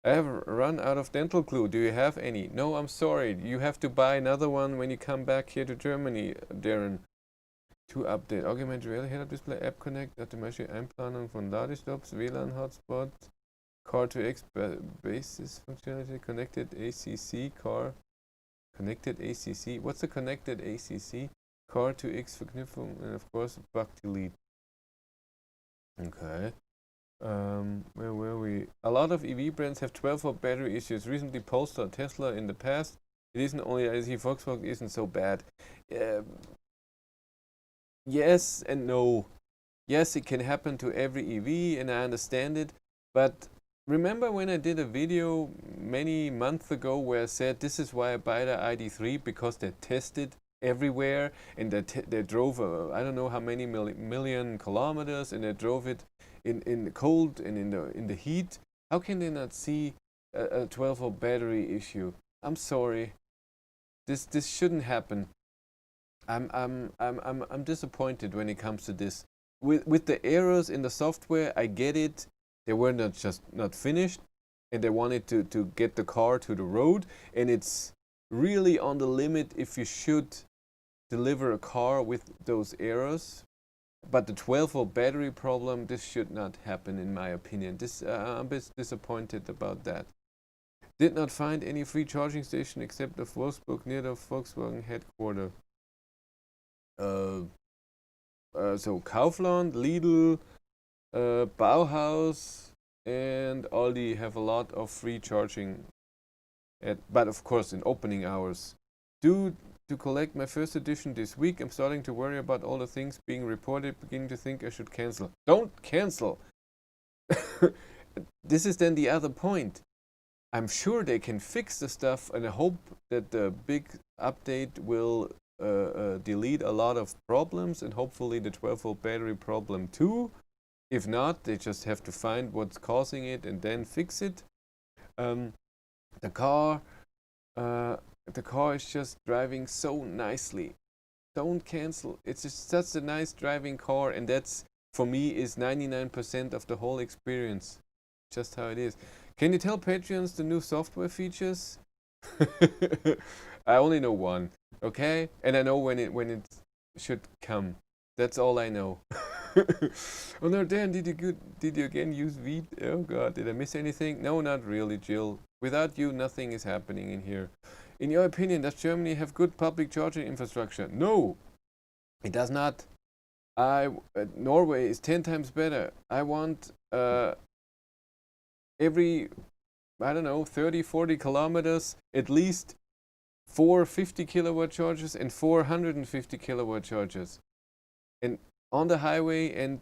I have run out of dental glue. Do you have any? No, I'm sorry. You have to buy another one when you come back here to Germany, Darren. To update. Augmented reality head-up display, App Connect, automatische Einplanung von Ladestops, WLAN Hotspot, Car2X basis functionality, connected ACC, connected ACC. What's a connected ACC? Car2X Verknüpfung, and of course, bug delete. Okay. Where were we? A lot of EV brands have 12-volt battery issues. Recently, Polestar, Tesla in the past. It isn't only I see Volkswagen isn't so bad. Yes and no. Yes, it can happen to every EV, and I understand it. But remember when I did a video many months ago where I said this is why I buy the Id.3, because they tested everywhere, and they drove I don't know how many million kilometers, and they drove it in the cold and in the heat. How can they not see a 12-volt battery issue? I'm sorry. This shouldn't happen. I'm disappointed when it comes to this. With the errors in the software, I get it. They were not finished, and they wanted to get the car to the road, and it's really on the limit if you should deliver a car with those errors. But the 12-volt battery problem, this should not happen in my opinion. I'm a bit disappointed about that. Did not find any free charging station except of Wolfsburg near the Volkswagen headquarters. So Kaufland, Lidl, Bauhaus, and Aldi have a lot of free charging. But of course in opening hours. Due to collect my first edition this week, I'm starting to worry about all the things being reported, beginning to think I should cancel. Don't cancel! This is then the other point. I'm sure they can fix the stuff, and I hope that the big update will delete a lot of problems, and hopefully the 12-volt battery problem too. If not, they just have to find what's causing it and then fix it. The car is just driving so nicely. Don't cancel. It's just such a nice driving car, and that's, for me, is 99% of the whole experience. Just how it is. Can you tell Patreons the new software features? I only know one, okay? And I know when it should come. That's all I know. Oh no, Dan, did you again use Veed? Oh god, did I miss anything? No, not really, Jill. Without you, nothing is happening in here. In your opinion, does Germany have good public charging infrastructure? No, it does not. Norway is 10 times better. I want every, I don't know, 30, 40 kilometers, at least 450 kilowatt chargers and 450 kilowatt chargers. And on the highway and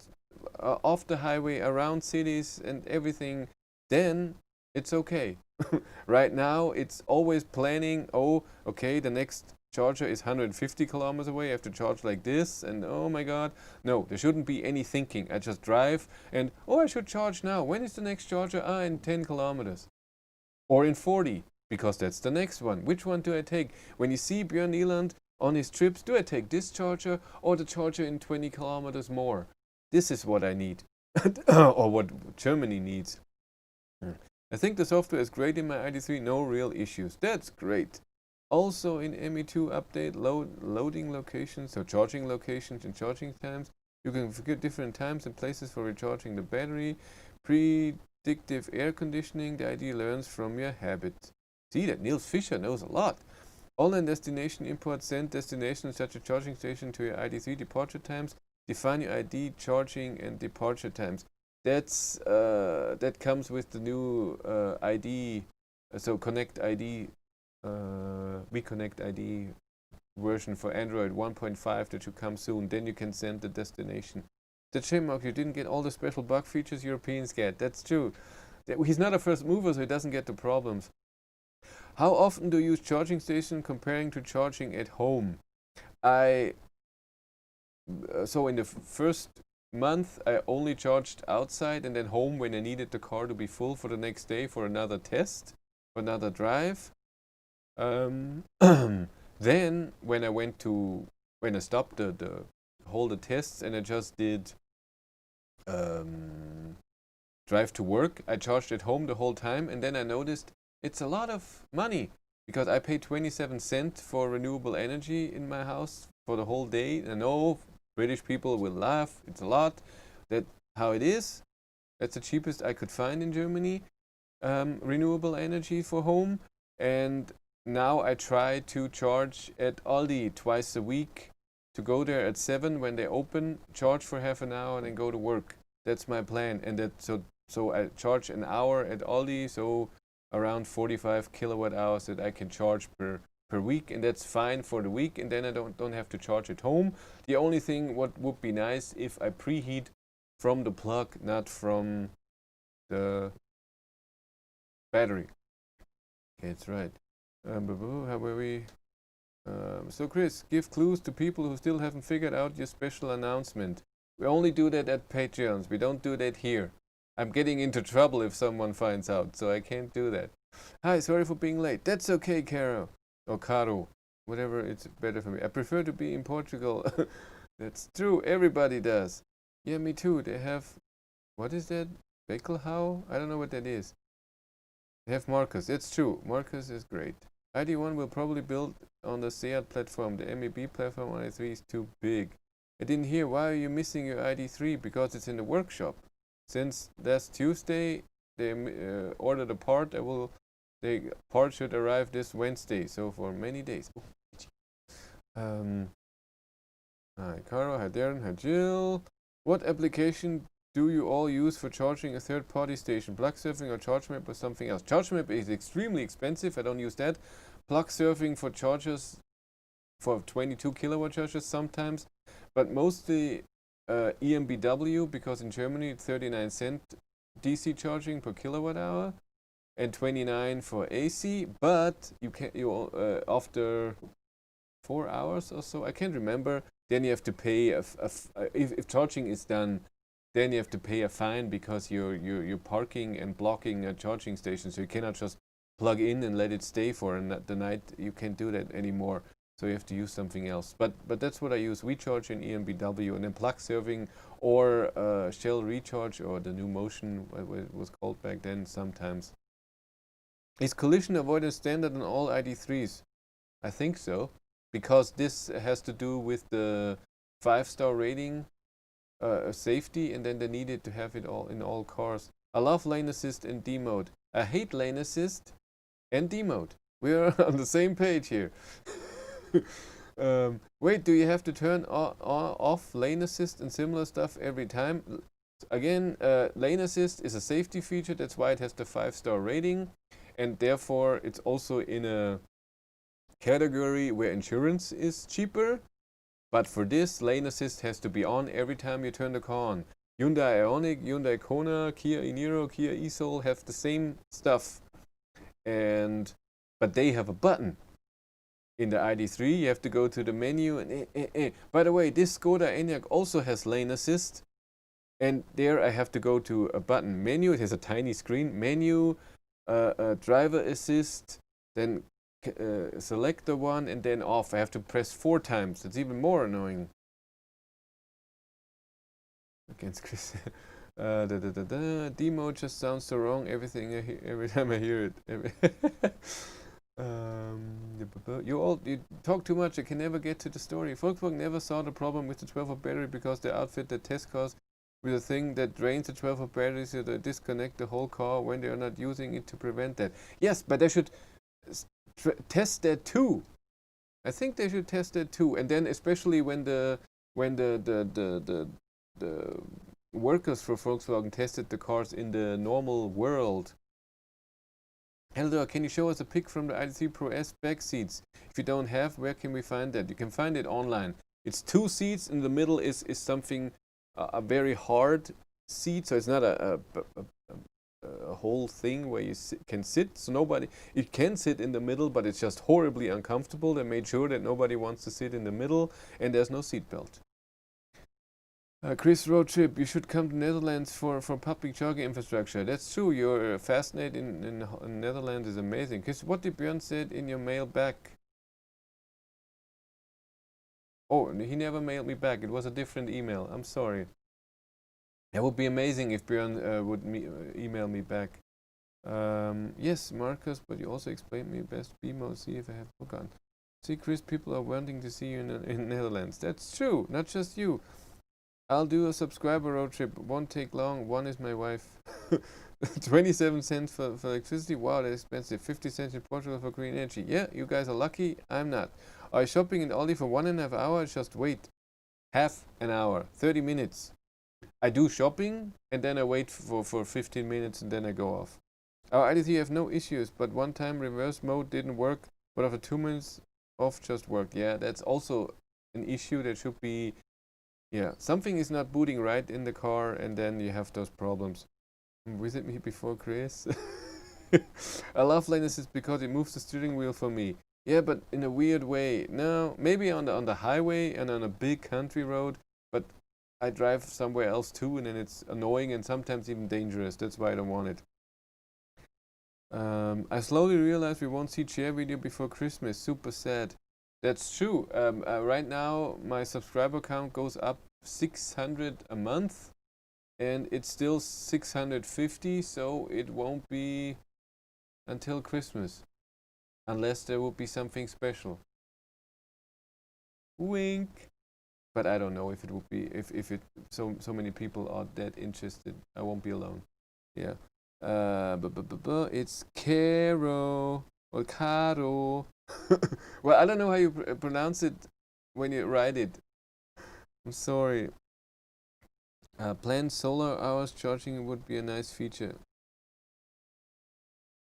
off the highway, around cities and everything, then it's okay. Right now, it's always planning, oh, okay, the next charger is 150 kilometers away. I have to charge like this, and oh my god. No, there shouldn't be any thinking. I just drive and, oh, I should charge now. When is the next charger? Ah, in 10 kilometers. Or in 40, because that's the next one. Which one do I take? When you see Björn Nieland on his trips, do I take this charger or the charger in 20 kilometers more? This is what I need, or what Germany needs. I think the software is great in my Id.3, no real issues. That's great. Also in ME2 update, loading locations, so charging locations and charging times. You can figure different times and places for recharging the battery. Predictive air conditioning, the ID learns from your habit. See that Niels Fischer knows a lot. Online destination import send destinations such as charging station to your Id.3 departure times. Define your ID, charging and departure times. That's that comes with the new ID, so Connect ID, WeConnect ID version for Android 1.5 that should come soon. Then you can send the destination. That's shame, Mark, you didn't get all the special bug features Europeans get. That's true. He's not a first mover, so he doesn't get the problems. How often do you use charging station comparing to charging at home? So in the first month, I only charged outside and then home when I needed the car to be full for the next day for another test, for another drive. Then when I stopped the tests and I just did drive to work, I charged at home the whole time, and then I noticed it's a lot of money because I pay 27 cents for renewable energy in my house for the whole day. I know British people will laugh. It's a lot. That's how it is. That's the cheapest I could find in Germany, renewable energy for home. And now I try to charge at Aldi twice a week, to go there at 7 when they open, charge for half an hour and then go to work. That's my plan. And so I charge an hour at Aldi, so around 45 kilowatt hours that I can charge per week, and that's fine for the week, and then I don't have to charge at home. The only thing what would be nice if I preheat from the plug, not from the battery. Okay, that's right. How were we? So Chris, give clues to people who still haven't figured out your special announcement. We only do that at Patreons. We don't do that here. I'm getting into trouble if someone finds out, so I can't do that. Hi, sorry for being late. That's okay, Caro. Or Caro. Whatever, it's better for me. I prefer to be in Portugal. That's true. Everybody does. Yeah, me too. They have... What is that? Beckelhau? I don't know what that is. They have Marcus. It's true. Marcus is great. ID1 will probably build on the SEAT platform. The MEB platform on i3 is too big. I didn't hear. Why are you missing your ID3? Because it's in the workshop. Since last Tuesday, they ordered a part. The part should arrive this Wednesday. So for many days. Hi, Caro. Hi, Darren. Hi, Jill. What application do you all use for charging a third-party station? Plug surfing or ChargeMap or something else? ChargeMap is extremely expensive. I don't use that. Plug surfing for chargers, for 22 kilowatt chargers sometimes, but mostly EMBW, because in Germany it's 39 cent DC charging per kilowatt hour and 29 for AC. But after 4 hours or so, I can't remember. Then you have to pay if charging is done. Then you have to pay a fine because you're parking and blocking a charging station. So you cannot just plug in and let it stay for the night. You can't do that anymore. So you have to use something else. But that's what I use. WeCharge in EMBW, and then plug serving or Shell Recharge, or the new Motion, what it was called back then sometimes. Is collision avoidance standard on all ID3s? I think so, because this has to do with the 5-star rating. Safety, and then they needed to have it all in all cars. I love lane assist and D mode. I hate lane assist and D mode. We are on the same page here. Wait, do you have to turn off lane assist and similar stuff every time? Again, lane assist is a safety feature. That's why it has the 5-star rating, and therefore it's also in a category where insurance is cheaper. But for this, lane assist has to be on every time you turn the car on. Hyundai Ioniq, Hyundai Kona, Kia e-Niro, Kia e-Soul have the same stuff, but they have a button. In the ID.3, you have to go to the menu and By the way, this Skoda Enyaq also has lane assist, and there I have to go to a button menu. It has a tiny screen menu, driver assist, then select the one and then off. I have to press 4 times. It's even more annoying. Against Chris. Demo just sounds so wrong. Every time I hear it. You talk too much. I can never get to the story. Volkswagen never saw the problem with the 12-volt battery because they outfit the test cars with a thing that drains the 12-volt battery, so they disconnect the whole car when they are not using it to prevent that. Yes, but they should test that too. I think they should test that too, and then especially when the workers for Volkswagen tested the cars in the normal world. Eldor, can you show us a pic from the Id.3 Pro S back seats? If you don't have, where can we find that? You can find it online. It's 2 seats. In the middle is something, a very hard seat, so it's not a whole thing where you can sit. So it can sit in the middle, but it's just horribly uncomfortable. They made sure that nobody wants to sit in the middle, and there's no seat belt. Chris, road trip. You should come to Netherlands for public charging infrastructure. That's true. Your Fastnet in Netherlands is amazing. Chris, what did Björn said in your mail back? Oh, he never mailed me back. It was a different email. I'm sorry. That would be amazing if Björn would email me back. Yes, Marcus, but you also explained me best BMO. See if I have forgotten. See, Chris, people are wanting to see you in Netherlands. That's true. Not just you. I'll do a subscriber road trip. Won't take long. One is my wife. 27 cents for electricity. Wow, that's expensive. 50 cents in Portugal for green energy. Yeah, you guys are lucky. I'm not. Are you shopping in Aldi for 1.5 hours? Just wait. Half an hour. 30 minutes. I do shopping and then I wait for 15 minutes and then I go off. Our Id.3 have no issues, but one time reverse mode didn't work, but after 2 minutes off just worked. Yeah, that's also an issue that should be. Yeah, something is not booting right in the car, and then you have those problems. Visit me before Chris. I love lane assist because it moves the steering wheel for me. Yeah, but in a weird way. No, maybe on the highway and on a big country road, but I drive somewhere else too, and then it's annoying and sometimes even dangerous. That's why I don't want it. I slowly realized we won't see chair video before Christmas. Super sad. That's true. Right now, my subscriber count goes up 600 a month, and it's still 650, so it won't be until Christmas, unless there will be something special. Wink. But I don't know if it will be, if so many people are that interested. I won't be alone. Yeah. It's Caro or Caro. Well, I don't know how you pronounce it when you write it. I'm sorry. Planned solar hours charging would be a nice feature.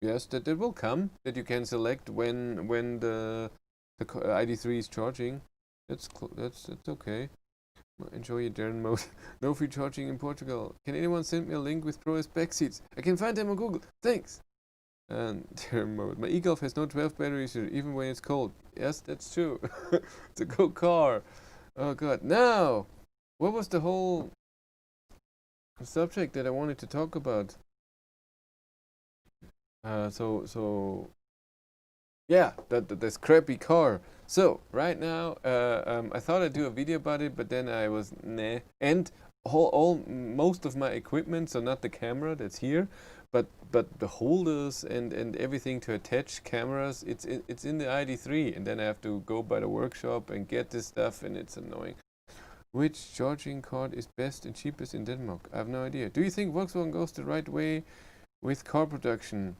Yes, that will come. That you can select when the Id.3 is charging. That's okay. Enjoy your Darren mode. No free charging in Portugal. Can anyone send me a link with Pro S back seats? I can find them on Google. Thanks. And Darren mode. My e-Golf has no 12 batteries even when it's cold. Yes, that's true. It's a good car. Oh god. Now, what was the whole subject that I wanted to talk about? Yeah, the scrappy car. So right now, I thought I'd do a video about it, but then I was nah. And most of my equipment, so not the camera that's here, but the holders and everything to attach cameras, it's in the Id.3, and then I have to go by the workshop and get this stuff, and it's annoying. Which charging card is best and cheapest in Denmark? I have no idea. Do you think Volkswagen goes the right way with car production?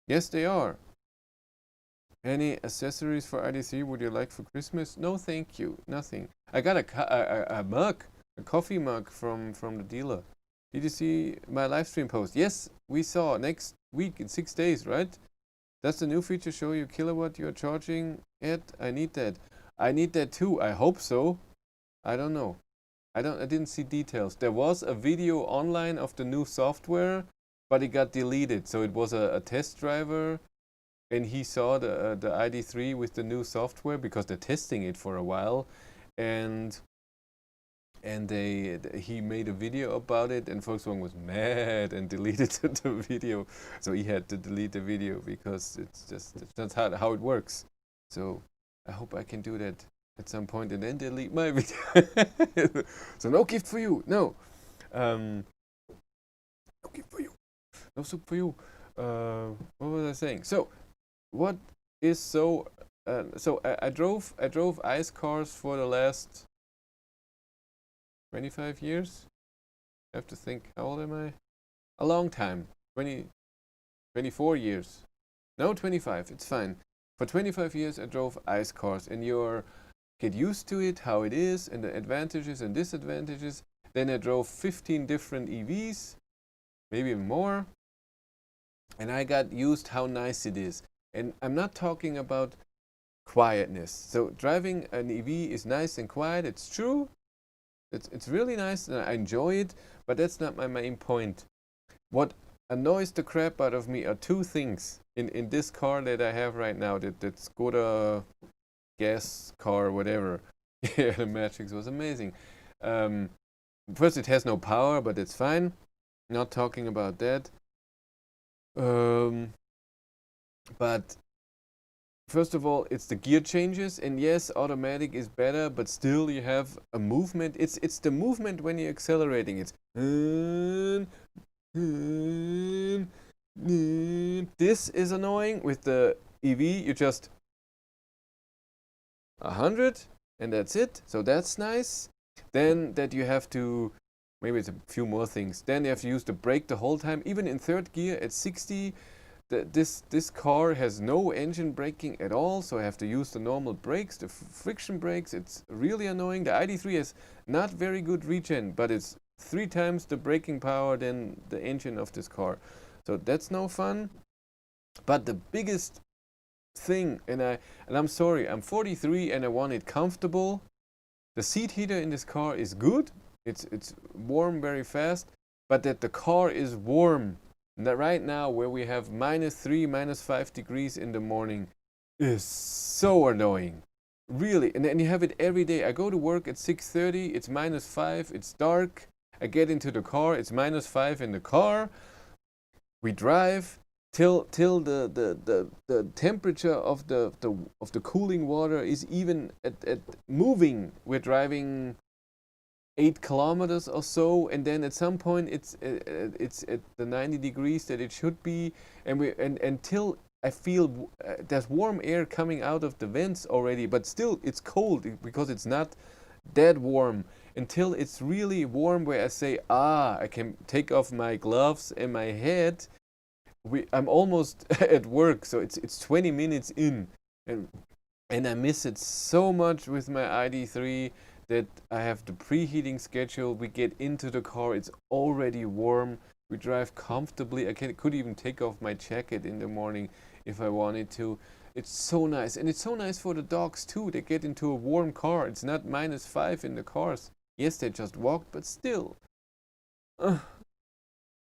Yes, they are. Any accessories for Id.3 would you like for Christmas? No, thank you. Nothing. I got a mug, a coffee mug from the dealer. Did you see my live stream post? Yes, we saw next week in 6 days, right? Does the new feature show you kilowatt you're charging at? I need that. I need that too. I hope so. I don't know. I didn't see details. There was a video online of the new software, but it got deleted. So it was a test driver, and he saw the Id.3 with the new software because they're testing it for a while, and he made a video about it, and Volkswagen was mad and deleted the video. So he had to delete the video because that's how it works. So I hope I can do that at some point and then delete my video. So no gift for you. No. No gift for you. No soup for you. What was I saying? So what is so I drove ICE cars for the last 25 years. I have to think, how old am I? A long time. 24 years. No, 25. It's fine. For 25 years I drove ICE cars, and you get used to it, how it is, and the advantages and disadvantages. Then I drove 15 different EVs, maybe more, and I got used how nice it is. And I'm not talking about quietness. So driving an EV is nice and quiet. It's true. It's really nice and I enjoy it, but that's not my main point. What annoys the crap out of me are two things in this car that I have right now, that Skoda gas car, whatever. Yeah, the Matrix was amazing. First, it has no power, but it's fine. Not talking about that. But first of all, it's the gear changes, and yes, automatic is better, but still you have a movement. It's the movement when you're accelerating. It's this is annoying. With the EV, you just 100 and that's it. So that's nice. Then that you have to, maybe it's a few more things. Then you have to use the brake the whole time, even in third gear at 60. This car has no engine braking at all, so I have to use the normal brakes, the friction brakes. It's really annoying. The Id.3 has not very good regen, but it's 3 times the braking power than the engine of this car. So that's no fun. But the biggest thing, and I'm sorry, I'm 43 and I want it comfortable. The seat heater in this car is good. It's warm very fast, but that the car is warm right now, where we have -3, -5 degrees in the morning, is so annoying. Really. And then you have it every day. I go to work at 6:30, it's -5, it's dark. I get into the car, it's -5 in the car. We drive till the temperature of the cooling water is even at moving. We're driving 8 kilometers or so, and then at some point it's at the 90 degrees that it should be, and until I feel there's warm air coming out of the vents already, but still it's cold because it's not that warm, until it's really warm where I say, I can take off my gloves and my hat. I'm almost at work, so it's 20 minutes in, and I miss it so much with my Id.3, that I have the preheating schedule. We get into the car, it's already warm. We drive comfortably. I could even take off my jacket in the morning if I wanted to. It's so nice, and it's so nice for the dogs too. They get into a warm car. It's not -5 in the cars. Yes, they just walked, but still.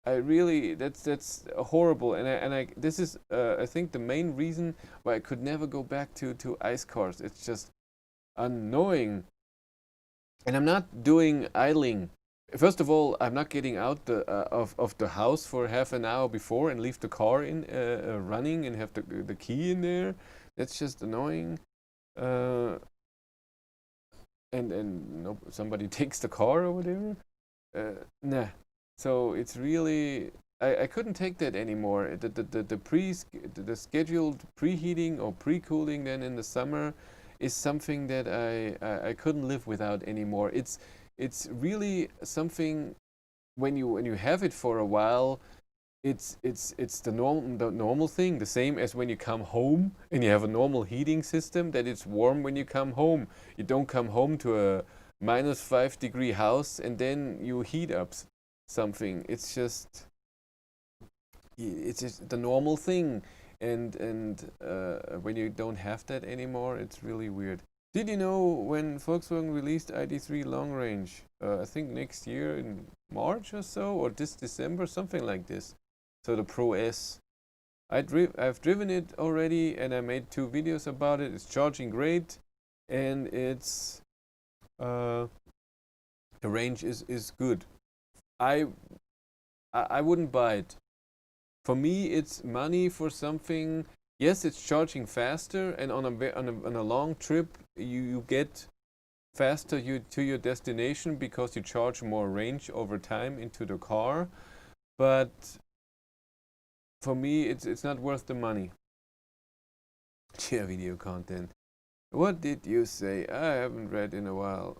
I really, that's horrible, and I this is I think the main reason why I could never go back to ICE cars. It's just annoying. And I'm not doing idling. First of all, I'm not getting out of the house for half an hour before and leave the car in running and have the key in there. That's just annoying. And no, somebody takes the car or whatever. Nah. So it's really, I couldn't take that anymore. The scheduled preheating or pre-cooling then in the summer is something that I couldn't live without anymore. It's really something, when you have it for a while, it's the normal thing, the same as when you come home and you have a normal heating system, that it's warm when you come home. You don't come home to a -5 degree house and then you heat up something. It's just the normal thing, and when you don't have that anymore, it's really weird. Did you know when Volkswagen released ID.3 long range? I think next year in March or so, or this December, something like this. So the Pro S. I've driven it already, and I made 2 videos about it. It's charging great, and it's the range is good. I wouldn't buy it. For me, it's money for something. Yes, it's charging faster, and on a long trip, you get faster to your destination because you charge more range over time into the car. But for me, it's not worth the money. Share video content. What did you say? I haven't read in a while.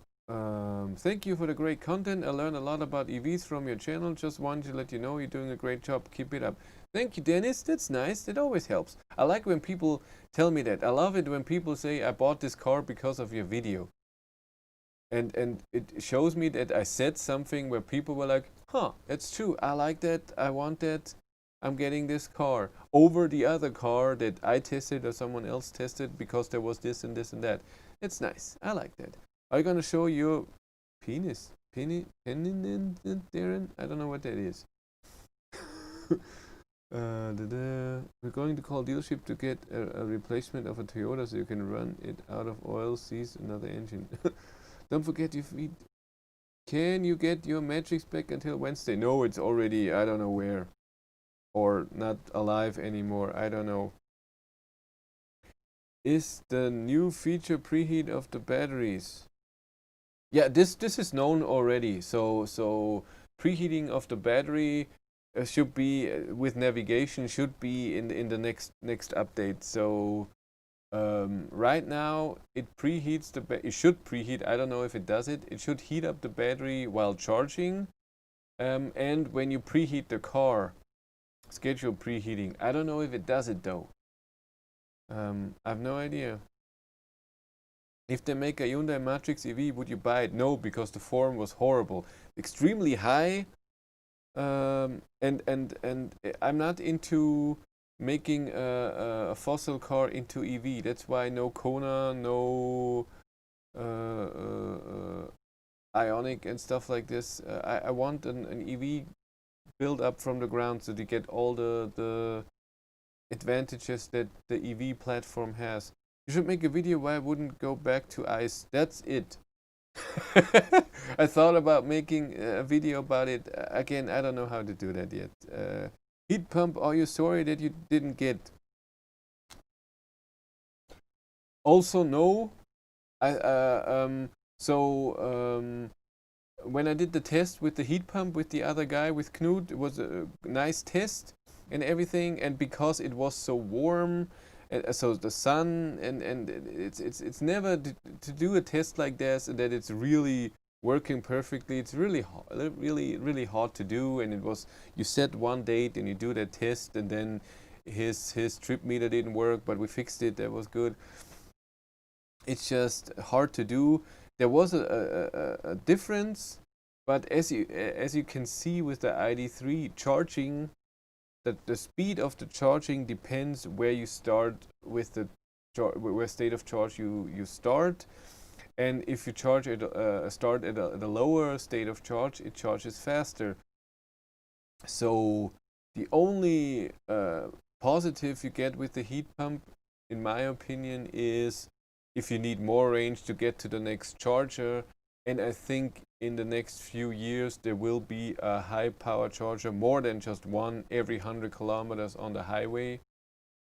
Thank you for the great content. I learned a lot about EVs from your channel. Just wanted to let you know you're doing a great job. Keep it up. Thank you, Dennis. That's nice. That always helps. I like when people tell me that. I love it when people say, I bought this car because of your video. And it shows me that I said something where people were like, huh, that's true. I like that. I want that. I'm getting this car over the other car that I tested or someone else tested because there was this and this and that. It's nice. I like that. Are you going to show your penis? Darren? I don't know what that is. We're going to call dealership to get a replacement of a Toyota so you can run it out of oil, seize another engine. Don't forget your feet. Can you get your Matrix back until Wednesday? No, it's already, I don't know where. Or not alive anymore. I don't know. Is the new feature preheat of the batteries? Yeah, this is known already. So preheating of the battery should be with navigation should be in the next update. So right now it preheats it should preheat. I don't know if it does it. It should heat up the battery while charging, and when you preheat the car, schedule preheating. I don't know if it does it though. I have no idea. If they make a Hyundai Matrix EV, would you buy it? No, because the form was horrible, extremely high, and I'm not into making a fossil car into EV. That's why no Kona, no Ionic and stuff like this. I want an EV built up from the ground so to get all the advantages that the EV platform has. You should make a video why I wouldn't go back to ICE. That's it. I thought about making a video about it. Again, I don't know how to do that yet. Heat pump, are you sorry that you didn't get? Also, no. When I did the test with the heat pump with the other guy, with Knut, it was a nice test and everything. And because it was so warm, so the sun, and it's never to do a test like this and that it's really working perfectly. It's really hard to do. And it was, you set one date and you do that test, and then his trip meter didn't work, but we fixed it. That was good. It's just hard to do. There was a difference, but as you can see with the ID.3 charging, that the speed of the charging depends where you start with the where state of charge you start, and if you charge at start at a lower state of charge, it charges faster. So the only positive you get with the heat pump, in my opinion, is if you need more range to get to the next charger. And I think in the next few years there will be a high power charger, more than just one every 100 kilometers on the highway,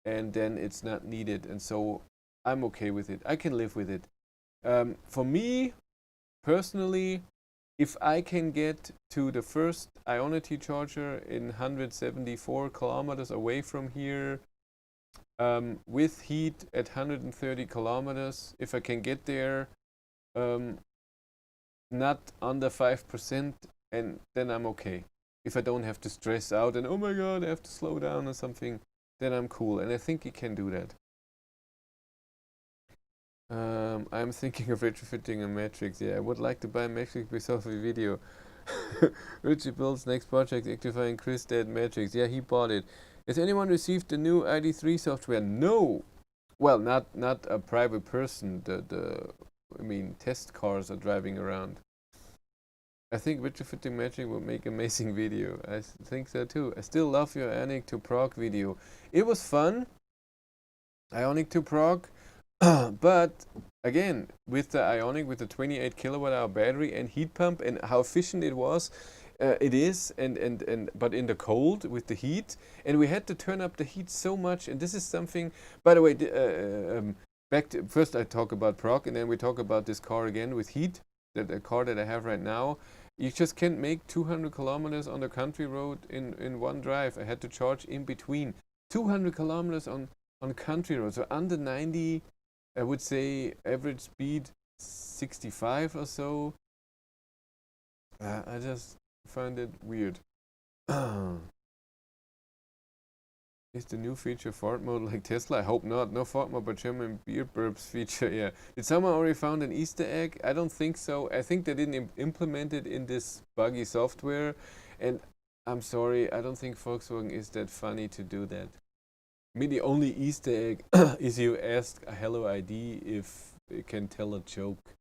and then it's not needed. And so I'm okay with it. I can live with it. For me personally, if I can get to the first Ionity charger in 174 kilometers away from here, with heat at 130 kilometers, if I can get there, not under 5%, and then I'm okay. if I don't have to stress out and oh my god, I have to slow down or something, then I'm cool. And I think it can do that. I'm thinking of retrofitting a Matrix. Yeah, I would like to buy a Matrix based off a video. Richie builds next project, actifying Chris dead Matrix. Yeah, he bought it. Has anyone received the new Id.3 software? No. Well, not a private person. I mean, test cars are driving around. I think retrofitting Matrix would make amazing video. I think so too. I still love your Ionic to Prague video. It was fun. Ionic to Prague. But again, with the Ionic, with the 28 kilowatt hour battery and heat pump and how efficient it was, it is, but in the cold with the heat, and we had to turn up the heat so much. And this is something, by the way, back to, first I talk about Prague, and then we talk about this car again with heat, the car that I have right now. You just can't make 200 kilometers on the country road in one drive. I had to charge in between. 200 kilometers on country road, so under 90. I would say average speed 65 or so. I just find it weird. Is the new feature fart mode like Tesla? I hope not. No fart mode, but German beer burps feature. Yeah. Did someone already found an Easter egg? I don't think so. I think they didn't implement it in this buggy software. And I'm sorry, I don't think Volkswagen is that funny to do that. I mean, the only Easter egg is you ask a Hello ID if it can tell a joke.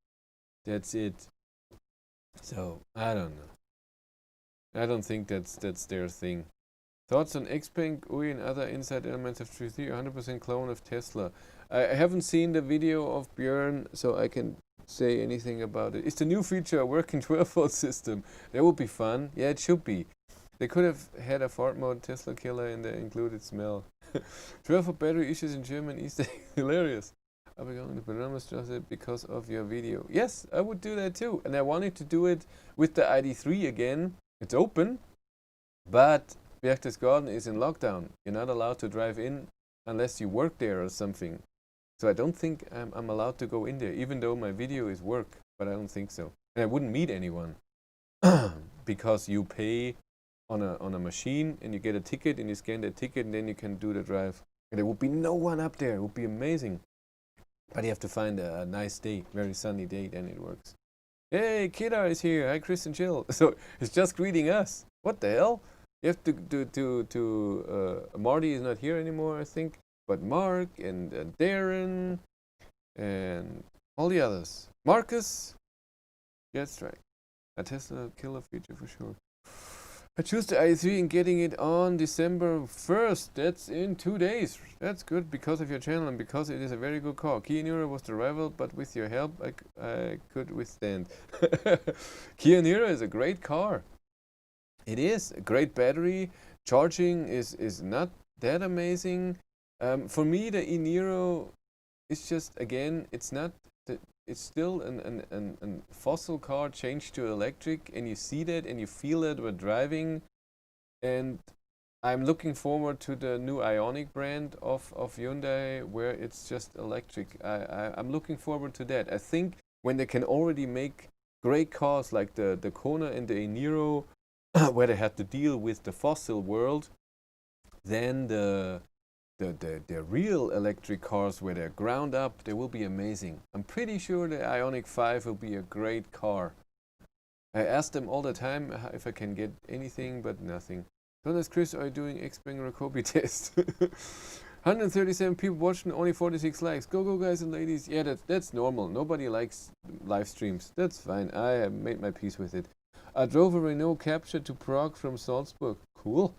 That's it. So, I don't know. I don't think that's their thing. Thoughts on Xpeng, UI and other inside elements of 3.3, 100% clone of Tesla. I haven't seen the video of Björn, so I can say anything about it. It's the new feature, a working 12-volt system. That would be fun. Yeah, it should be. They could have had a fart mode Tesla killer in the included smell. 12-volt battery issues in German Easter egg. Hilarious. I'll be going to Bernamerstraße because of your video. Yes, I would do that too. And I wanted to do it with the ID.3 again. It's open, but Berchtesgaden is in lockdown. You're not allowed to drive in unless you work there or something. So I don't think I'm allowed to go in there, even though my video is work, but I don't think so. And I wouldn't meet anyone because you pay on a machine and you get a ticket and you scan the ticket and then you can do the drive. And there would be no one up there. It would be amazing. But you have to find a nice day, very sunny day, then it works. Hey, Kira is here. Hi, Chris and Jill. So it's just greeting us. What the hell? You have to Marty is not here anymore, I think. But Mark and Darren and all the others. Marcus. Yeah, that's right. A Tesla killer feature for sure. I choose the i3 and getting it on December 1st. That's in 2 days. That's good because of your channel and because it is a very good car. Kia Niro was the rival, but with your help, I could withstand. Kia Niro is a great car. It is a great battery. Charging is not that amazing. For me, the e-Niro is just, again, it's not. It's still an fossil car changed to electric, and you see that and you feel it when driving. And I'm looking forward to the new Ioniq brand of Hyundai, where it's just electric. I'm looking forward to that. I think when they can already make great cars like the Kona and the e-Niro, where they had to deal with the fossil world, then the real electric cars where they're ground up, they will be amazing. I'm pretty sure the Ioniq 5 will be a great car. I ask them all the time if I can get anything, but nothing. Jonas, Chris, are you doing Xpeng Rakobi test? 137 people watching, only 46 likes. Go guys and ladies. Yeah, that's normal. Nobody likes live streams. That's fine. I have made my peace with it. I drove a Renault Capture to Prague from Salzburg. Cool.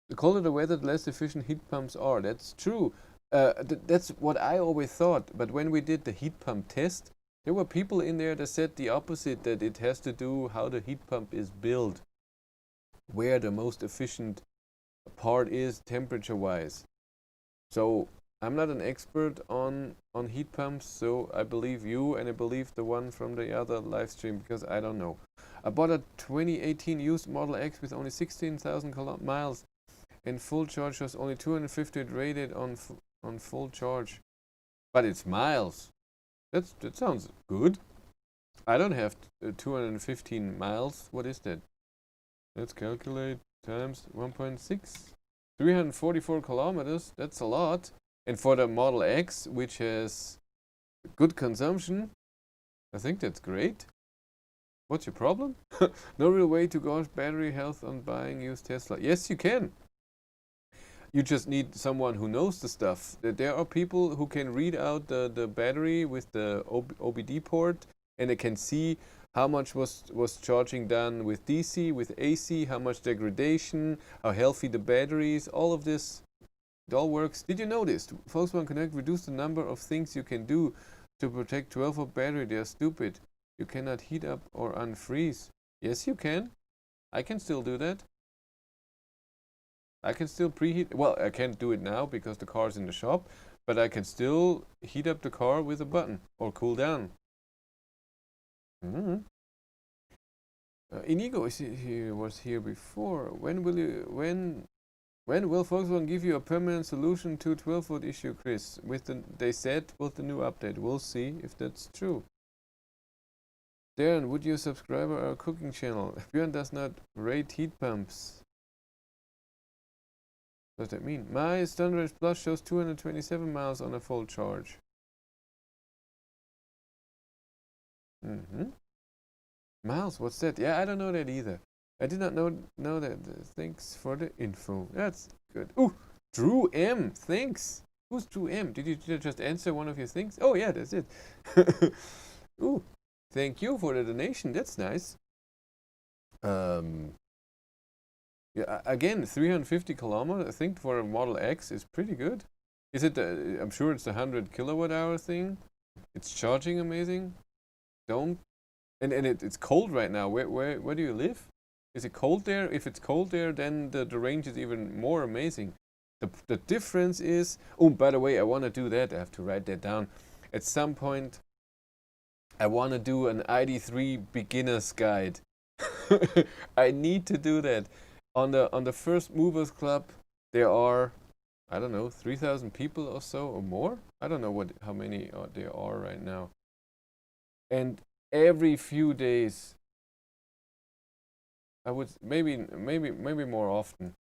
The colder the weather, the less efficient heat pumps are. That's true. That's what I always thought. But when we did the heat pump test, there were people in there that said the opposite, that it has to do how the heat pump is built, where the most efficient part is temperature-wise. So I'm not an expert on heat pumps, so I believe you and I believe the one from the other live stream because I don't know. I bought a 2018 used Model X with only 16,000 miles. And full charge was only 250 rated on full charge. But it's miles. That sounds good. I don't have 215 miles. What is that? Let's calculate times 1.6. 344 kilometers, that's a lot. And for the Model X, which has good consumption, I think that's great. What's your problem? No real way to gauge battery health on buying used Tesla. Yes, you can. You just need someone who knows the stuff. There are people who can read out the battery with the OBD port, and they can see how much was charging done with DC, with AC, how much degradation, how healthy the battery is, all of this. It all works. Did you notice? Volkswagen Connect reduced the number of things you can do to protect 12-volt battery. They are stupid. You cannot heat up or unfreeze. Yes, you can. I can still do that. I can still preheat. Well, I can't do it now because the car is in the shop, but I can still heat up the car with a button or cool down. Inigo was here before. When will Volkswagen give you a permanent solution to 12-volt issue, Chris? They said with the new update. We'll see if that's true. Darren, would you subscribe to our cooking channel? Björn does not rate heat pumps. What does that mean? My Standard Plus shows 227 miles on a full charge. Miles, what's that? Yeah, I don't know that either. I did not know that. Thanks for the info. That's good. Ooh, Drew M. Thanks. Who's Drew M? Did you just answer one of your things? Oh yeah, that's it. Ooh, thank you for the donation. That's nice. Yeah, again, 350 kilometers. I think for a Model X is pretty good. Is it? I'm sure it's the 100 kilowatt hour thing. It's charging amazing. It's cold right now. Where do you live? Is it cold there? If it's cold there, then the range is even more amazing. The difference is. Oh, by the way, I want to do that. I have to write that down. At some point, I want to do an Id.3 beginner's guide. I need to do that. On the First Movers Club, there are, I don't know, 3,000 people or so or more. I don't know how many there are right now. And every few days, I would maybe more often,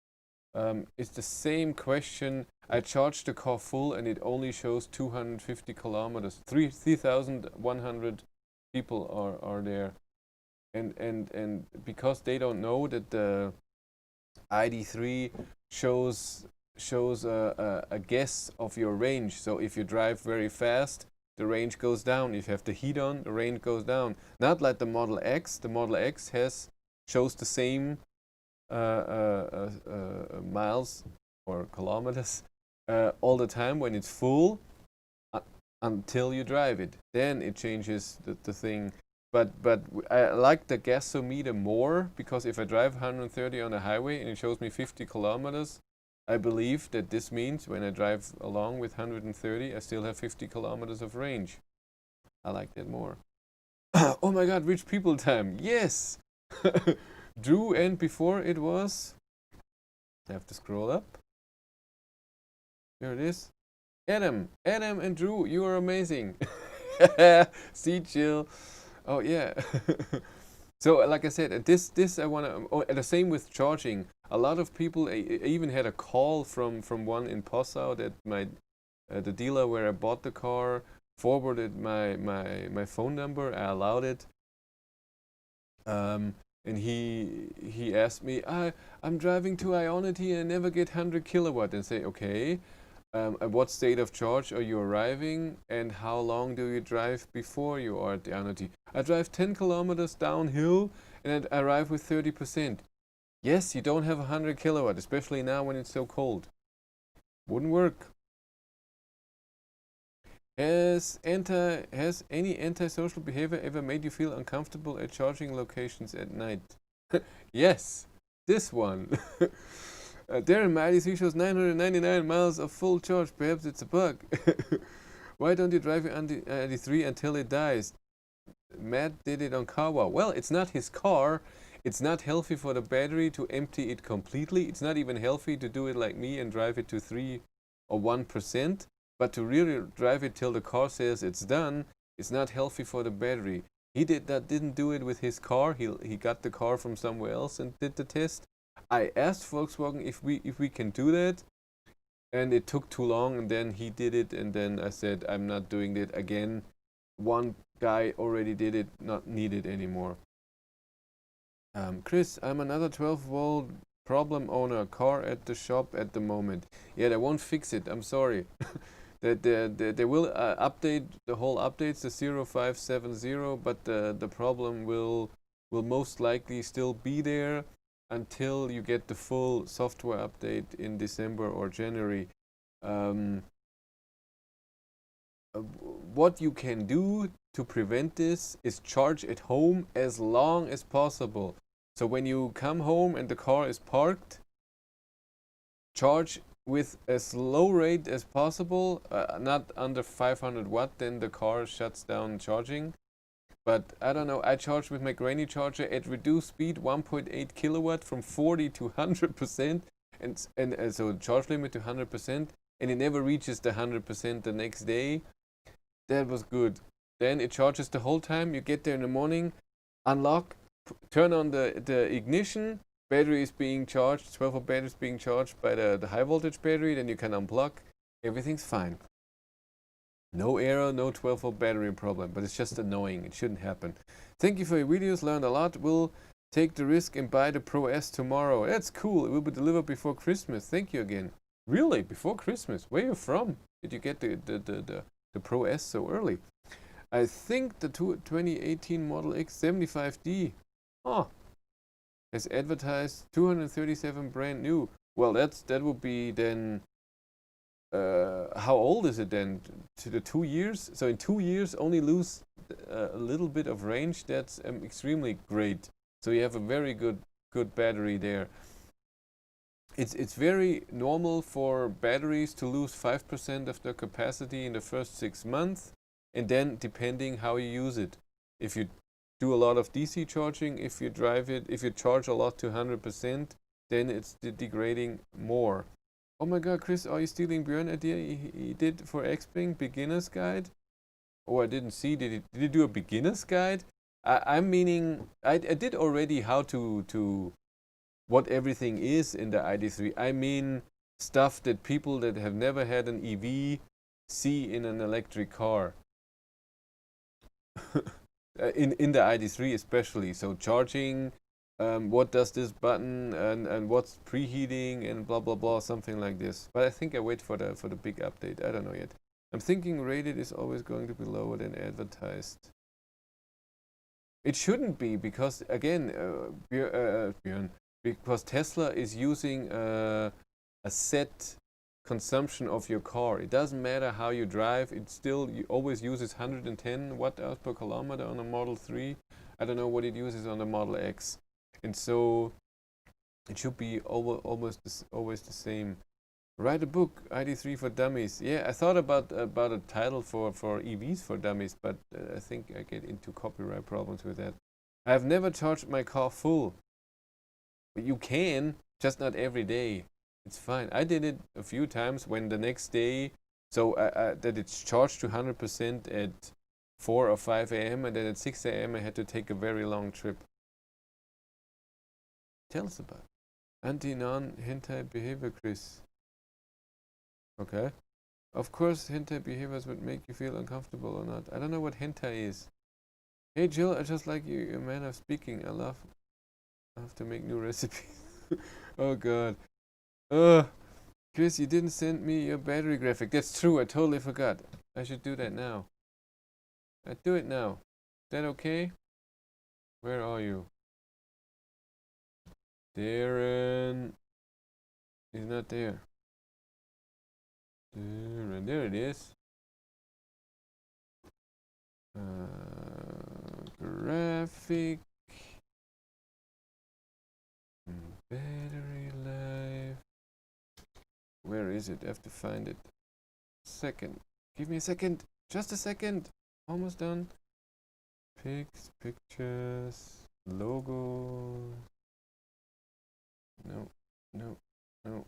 it's the same question. I charged the car full and it only shows 250 kilometers. 3,100 people are there, and because they don't know that the Id.3 shows a guess of your range. So if you drive very fast, the range goes down. If you have the heat on, the range goes down. Not like the Model X. The Model X shows the same miles or kilometers all the time when it's full until you drive it. Then it changes the thing. But I like the gasometer more because if I drive 130 on the highway and it shows me 50 kilometers, I believe that this means when I drive along with 130, I still have 50 kilometers of range. I like that more. Oh my god, rich people time. Yes! Drew, and before it was... I have to scroll up. There it is. Adam and Drew, you are amazing. See, Jill. Oh yeah. So like I said, this I want to. Oh, the same with charging. A lot of people. I even had a call from one in Passau that the dealer where I bought the car forwarded my phone number. I allowed it. And he asked me, I'm driving to Ionity and I never get 100 kilowatt. And say, okay. At what state of charge are you arriving, and how long do you drive before you are at the Ionity? I drive 10 kilometers downhill and I arrive with 30%. Yes, you don't have 100 kilowatt, especially now when it's so cold. Wouldn't work. Has any antisocial behavior ever made you feel uncomfortable at charging locations at night? Yes, this one. Darren, my Id.3 shows 999 miles of full charge. Perhaps it's a bug. Why don't you drive your Id.3 until it dies? Matt did it on Kawa. Well, it's not his car. It's not healthy for the battery to empty it completely. It's not even healthy to do it like me and drive it to 3 or 1%. But to really drive it till the car says it's done, it's not healthy for the battery. He didn't do it with his car. He got the car from somewhere else and did the test. I asked Volkswagen if we can do that, and it took too long, and then he did it, and then I said I'm not doing it again. One guy already did it, not needed anymore. Chris, I'm another 12-volt problem owner, car at the shop at the moment. Yeah, they won't fix it. I'm sorry. They will update the whole updates, the 0570, but the problem will most likely still be there until you get the full software update in December or January. What you can do to prevent this is charge at home as long as possible. So when you come home and the car is parked, charge with as low rate as possible, not under 500 watt, then the car shuts down charging. But I don't know, I charged with my granny charger at reduced speed, 1.8 kilowatt from 40 to 100%, and so charge limit to 100%, and it never reaches the 100% the next day. That was good. Then it charges the whole time. You get there in the morning, unlock, turn on the ignition, battery is being charged, 12-volt battery is being charged by the high voltage battery, then you can unplug. Everything's fine. No error, no 12-volt battery problem, but it's just annoying. It shouldn't happen. Thank you for your videos, learned a lot. We'll take the risk and buy the Pro S tomorrow. That's cool. It will be delivered before Christmas. Thank you again. Really? Before Christmas? Where are you from? Did you get the Pro S so early? I think the 2018 Model X 75D. Oh, as advertised, 237 brand new. Well, that would be then. How old is it then? To the 2 years? So in 2 years, only lose a little bit of range. That's extremely great. So you have a very good battery there. It's very normal for batteries to lose 5% of their capacity in the first 6 months, and then depending how you use it. If you do a lot of DC charging, if you charge a lot to 100%, then it's degrading more. Oh my god, Chris, are you stealing Björn idea he did for Xpeng beginner's guide? Oh, I didn't see. Did he do a beginner's guide? I'm meaning I did already how to what everything is in the Id.3. I mean stuff that people that have never had an EV see in an electric car. in the Id.3 especially. So charging, what does this button and what's preheating and blah blah blah, something like this. But I think I wait for the big update. I don't know yet. I'm thinking rated is always going to be lower than advertised. It shouldn't be, because again, Björn, because Tesla is using a set consumption of your car. It doesn't matter how you drive, it still always uses 110 watt-hours per kilometer on a Model 3. I don't know what it uses on the Model X. And so it should be always the same. Write a book, Id.3 for Dummies. Yeah, I thought about a title for EVs for Dummies, but I think I get into copyright problems with that. I've never charged my car full. But you can, just not every day. It's fine. I did it a few times when the next day, so that it's charged to 100% at 4 or 5 a.m. and then at 6 a.m. I had to take a very long trip. Tell us about it. Anti-non-hentai behavior, Chris. Okay. Of course, hentai behaviors would make you feel uncomfortable or not. I don't know what hentai is. Hey Jill, I just like you, a man of speaking. I have to make new recipes. Oh god. Chris, you didn't send me your battery graphic. That's true, I totally forgot. I should do that now. I do it now. Is that okay? Where are you? Darren. He's not there. Darren, there it is. Graphic. Battery life. Where is it? I have to find it. Second. Give me a second. Just a second. Almost done. Pics, pictures, logo. No, no, no,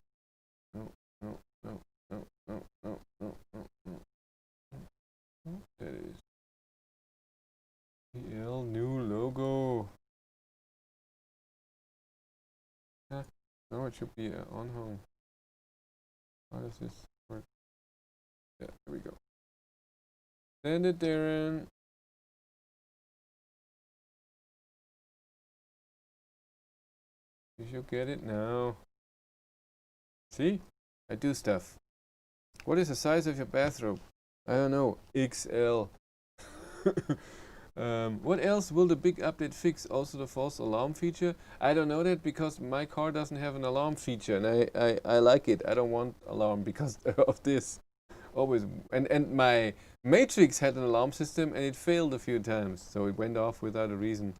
no, no, no, no, no, no, no, no, no. That is Now it should be on home. How does this work? Yeah, here we go. Send it, Darren. You should get it now. See? I do stuff. What is the size of your bathrobe? I don't know. XL. What else will the big update fix? Also the false alarm feature? I don't know that because my car doesn't have an alarm feature and I like it. I don't want alarm because of this. Always. And my Matrix had an alarm system and it failed a few times. So it went off without a reason.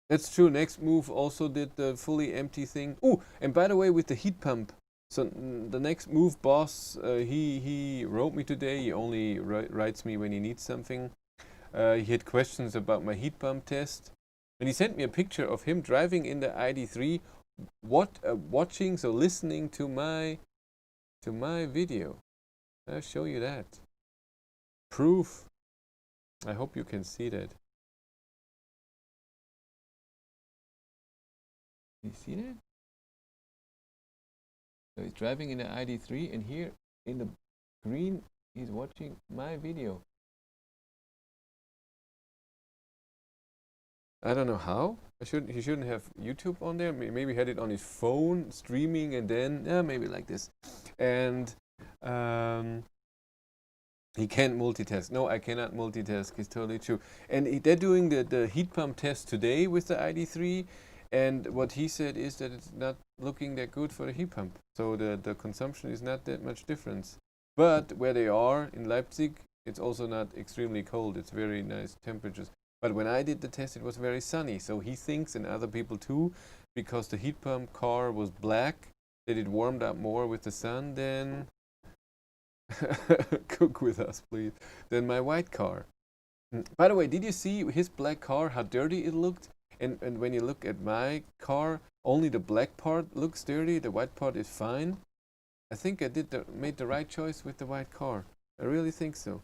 That's true. Next Move also did the fully empty thing. Oh, and by the way, with the heat pump. So the Next Move boss, he wrote me today. He only writes me when he needs something. He had questions about my heat pump test, and he sent me a picture of him driving in the Id.3, watching, so listening to my video. I'll show you that. Proof. I hope you can see that. You see that? So he's driving in the Id.3 and here in the green he's watching my video. I don't know how. He shouldn't have YouTube on there. Maybe he had it on his phone streaming and then maybe like this. And he can't multitask. No, I cannot multitask. It's totally true. And they're doing the heat pump test today with the Id.3. And what he said is that it's not looking that good for the heat pump. So the consumption is not that much difference. But where they are in Leipzig, it's also not extremely cold. It's very nice temperatures. But when I did the test, it was very sunny. So he thinks, and other people too, because the heat pump car was black, that it warmed up more with the sun than cook with us, please, than my white car. By the way, did you see his black car, how dirty it looked? And when you look at my car, only the black part looks dirty, the white part is fine. I think I made the right choice with the white car. I really think so.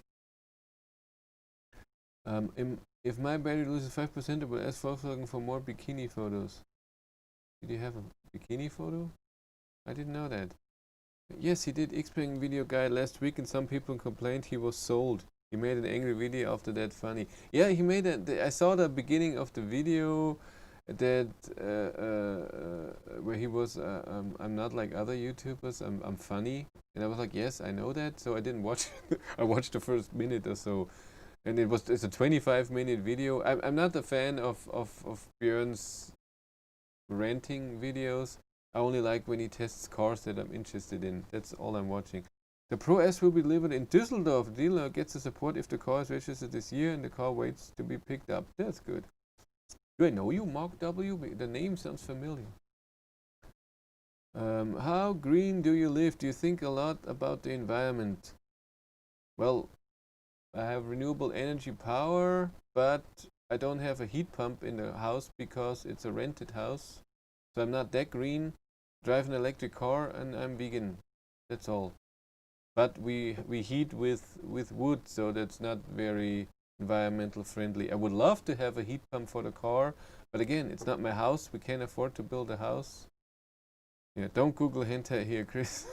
If my battery loses 5%, I will ask Volkswagen for more bikini photos. Did you have a bikini photo? I didn't know that. Yes, he did Xpeng video guide last week and some people complained he was sold. He made an angry video after that funny. Yeah, he made I saw the beginning of the video that where he was I'm not like other YouTubers, I'm funny. And I was like, yes, I know that. So I didn't watch it. I watched the first minute or so. And it's a 25-minute video. I'm not a fan of Björn's renting videos. I only like when he tests cars that I'm interested in. That's all I'm watching. The Pro S will be delivered in Düsseldorf. The dealer gets the support if the car is registered this year and the car waits to be picked up. That's good. Do I know you, Mark W? The name sounds familiar. How green do you live? Do you think a lot about the environment? Well, I have renewable energy power, but I don't have a heat pump in the house because it's a rented house. So I'm not that green. Drive an electric car and I'm vegan. That's all. But we heat with wood, so that's not very environmental friendly. I would love to have a heat pump for the car, but again, it's not my house. We can't afford to build a house. Yeah, don't Google hentai here, Chris.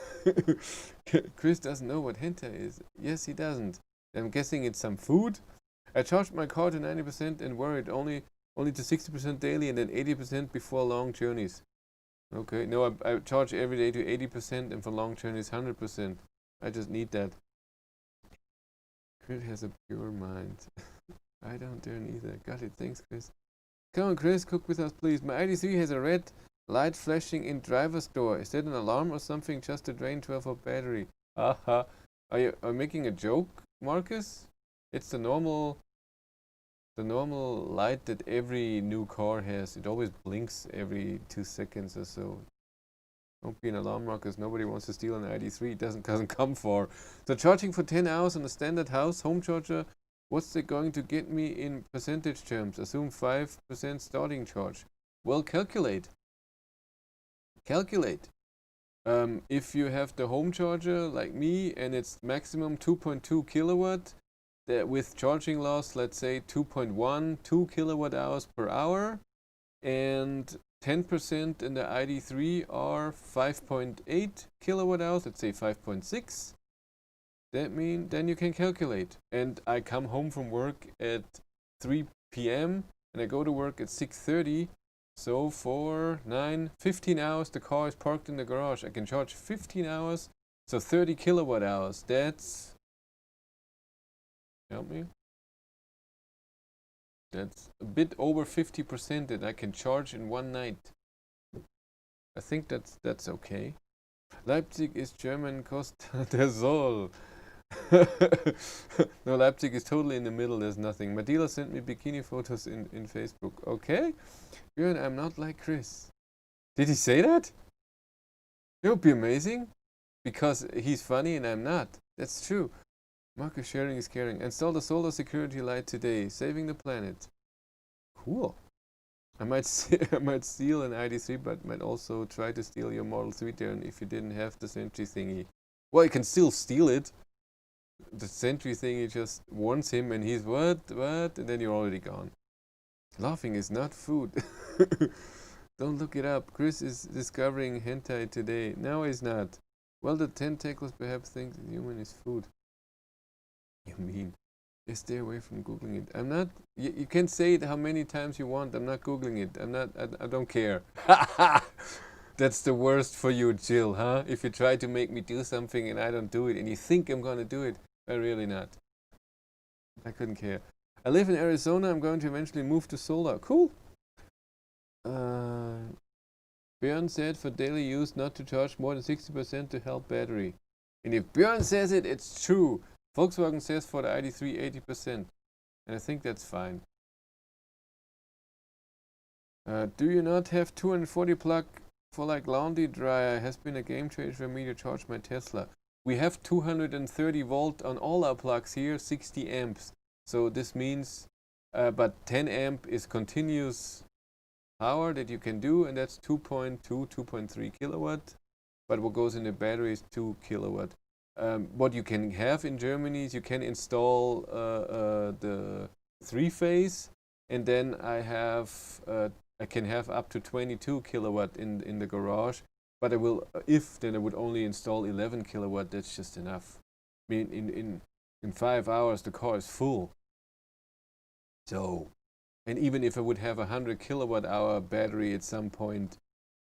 Chris doesn't know what hentai is. Yes, he doesn't. I'm guessing it's some food. I charged my car to 90% and worried only to 60% daily and then 80% before long journeys. Okay, no, I charge every day to 80% and for long journeys 100%. I just need that. Chris has a pure mind. I don't turn either. Got it. Thanks, Chris. Come on, Chris, cook with us, please. My ID.3 has a red light flashing in driver's door. Is that an alarm or something? Just a drain 12-volt battery. Aha. Are you making a joke, Marcus? It's the normal light that every new car has. It always blinks every 2 seconds or so. Don't be an alarm, Marcus. Nobody wants to steal an ID.3. It doesn't come for. So charging for 10 hours on a standard house home charger, what's it going to get me in percentage terms? Assume 5% starting charge. Well, calculate. If you have the home charger like me and it's maximum 2.2 kilowatt, with charging loss, let's say 2.12 kilowatt hours per hour, and 10% in the ID.3 are 5.8 kilowatt hours, let's say 5.6. That means then you can calculate. And I come home from work at 3 p.m. and I go to work at 6:30. So for 15 hours the car is parked in the garage. I can charge 15 hours, so 30 kilowatt hours. That's, help me, that's a bit over 50% that I can charge in one night. I think that's okay. Leipzig is German Costa del Sol. No, Leipzig is totally in the middle. There's nothing. Madila sent me bikini photos in Facebook. Okay. Björn, I'm not like Chris. Did he say that? It would be amazing. Because he's funny and I'm not. That's true. Marcus, sharing is caring. Install the solar security light today. Saving the planet. Cool. I might steal an ID.3, but might also try to steal your Model 3 there. And if you didn't have the Sentry thingy. Well, you can still steal it. The Sentry thingy just warns him and he's what? And then you're already gone. Laughing is not food. Don't look it up. Chris is discovering hentai today. No, he's not. Well, the tentacles perhaps think that human is food. You mean? Just stay away from Googling it. I'm not. You can say it how many times you want. I'm not Googling it. I'm not. I don't care. That's the worst for you, Jill, huh? If you try to make me do something and I don't do it and you think I'm gonna do it, but really not. I couldn't care. I live in Arizona. I'm going to eventually move to solar. Cool. Björn said for daily use not to charge more than 60% to help battery. And if Björn says it, it's true. Volkswagen says for the ID.3 80%. And I think that's fine. Do you not have 240 plug for like laundry dryer? Has been a game changer for me to charge my Tesla. We have 230 volt on all our plugs here, 60 amps. So this means, but 10 amp is continuous power that you can do, and that's 2.2, 2.3 kilowatt. But what goes in the battery is 2 kilowatt. What you can have in Germany is you can install the 3-phase, and then I can have up to 22 kilowatt in the garage. But I will, then I would only install 11 kilowatt. That's just enough. I mean, in 5 hours the car is full. So, and even if I would have a 100 kilowatt hour battery at some point,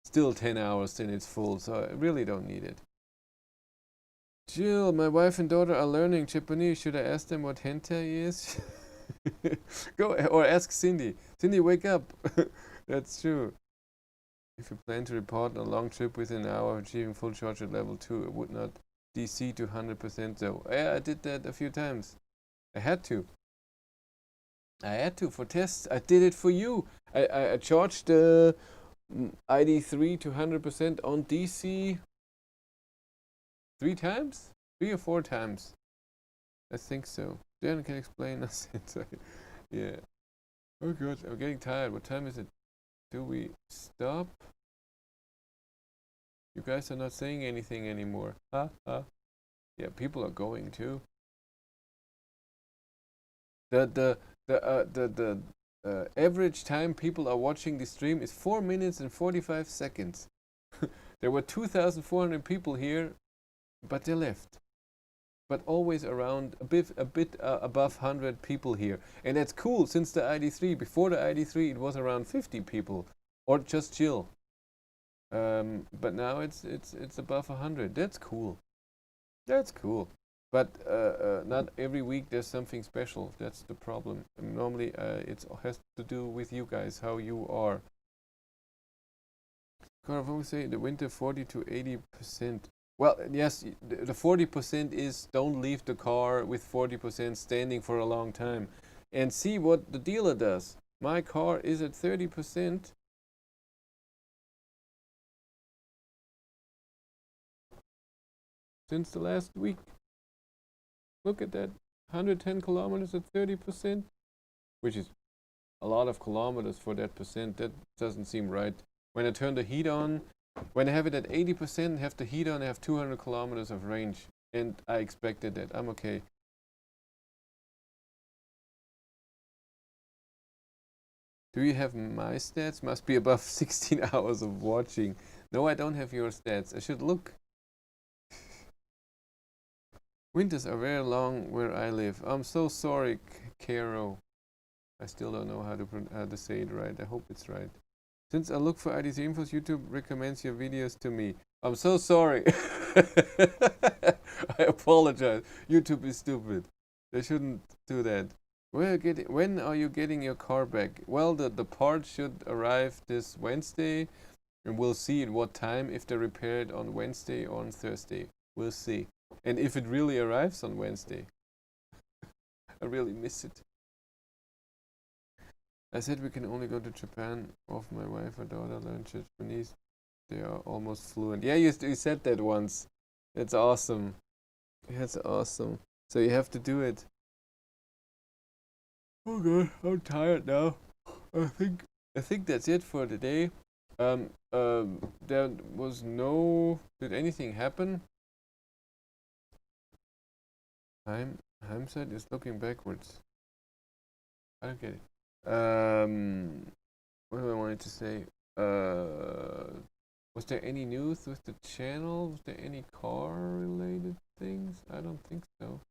still 10 hours, then it's full. So I really don't need it. Jill, my wife and daughter are learning Japanese. Should I ask them what hentai is? Go, or ask Cindy. Cindy, wake up. That's true. If you plan to report a long trip within an hour of achieving full charge at level 2, it would not DC to 100%. So yeah, I did that a few times. I had to for tests. I did it for you. I charged the ID.3 to 100% on DC 3 times? 3 or 4 times. I think so. Dan can explain us. Yeah. Oh god, I'm getting tired. What time is it? Do we stop? You guys are not saying anything anymore. Yeah, people are going too. The average time people are watching the stream is 4 minutes and 45 seconds. There were 2,400 people here, but they left. But always around a bit above 100 people here, and that's cool. Since the ID.3, before the ID.3, it was around 50 people, or just Jill. But now it's above 100. That's cool. That's cool. But not every week there's something special. That's the problem. And normally it has to do with you guys, how you are. Carl, say the winter 40 to 80%. Well, yes, the 40% is don't leave the car with 40% standing for a long time. And see what the dealer does. My car is at 30%. Since the last week. Look at that. 110 kilometers at 30%. Which is a lot of kilometers for that percent. That doesn't seem right. When I turn the heat on, when I have it at 80%, have the heat on, I have 200 kilometers of range. And I expected that. I'm okay. Do you have my stats? Must be above 16 hours of watching. No, I don't have your stats. I should look. Winters are very long where I live. I'm so sorry, Caro. I still don't know how to say it right. I hope it's right. Since I look for Id.3 infos, YouTube recommends your videos to me. I'm so sorry. I apologize. YouTube is stupid. They shouldn't do that. When are you getting your car back? Well, the part should arrive this Wednesday, and we'll see at what time, if they repair it on Wednesday or on Thursday. We'll see. And if it really arrives on Wednesday. I really miss it. I said we can only go to Japan if my wife or daughter learn Japanese. They are almost fluent. Yeah, you said that once. That's awesome. That's awesome. So you have to do it. Oh god, I'm tired now. I think that's it for today. There was no. Did anything happen? Heimset is looking backwards. I don't get it. What do I wanted to say? Was there any news with the channel? Was there any car-related things? I don't think so.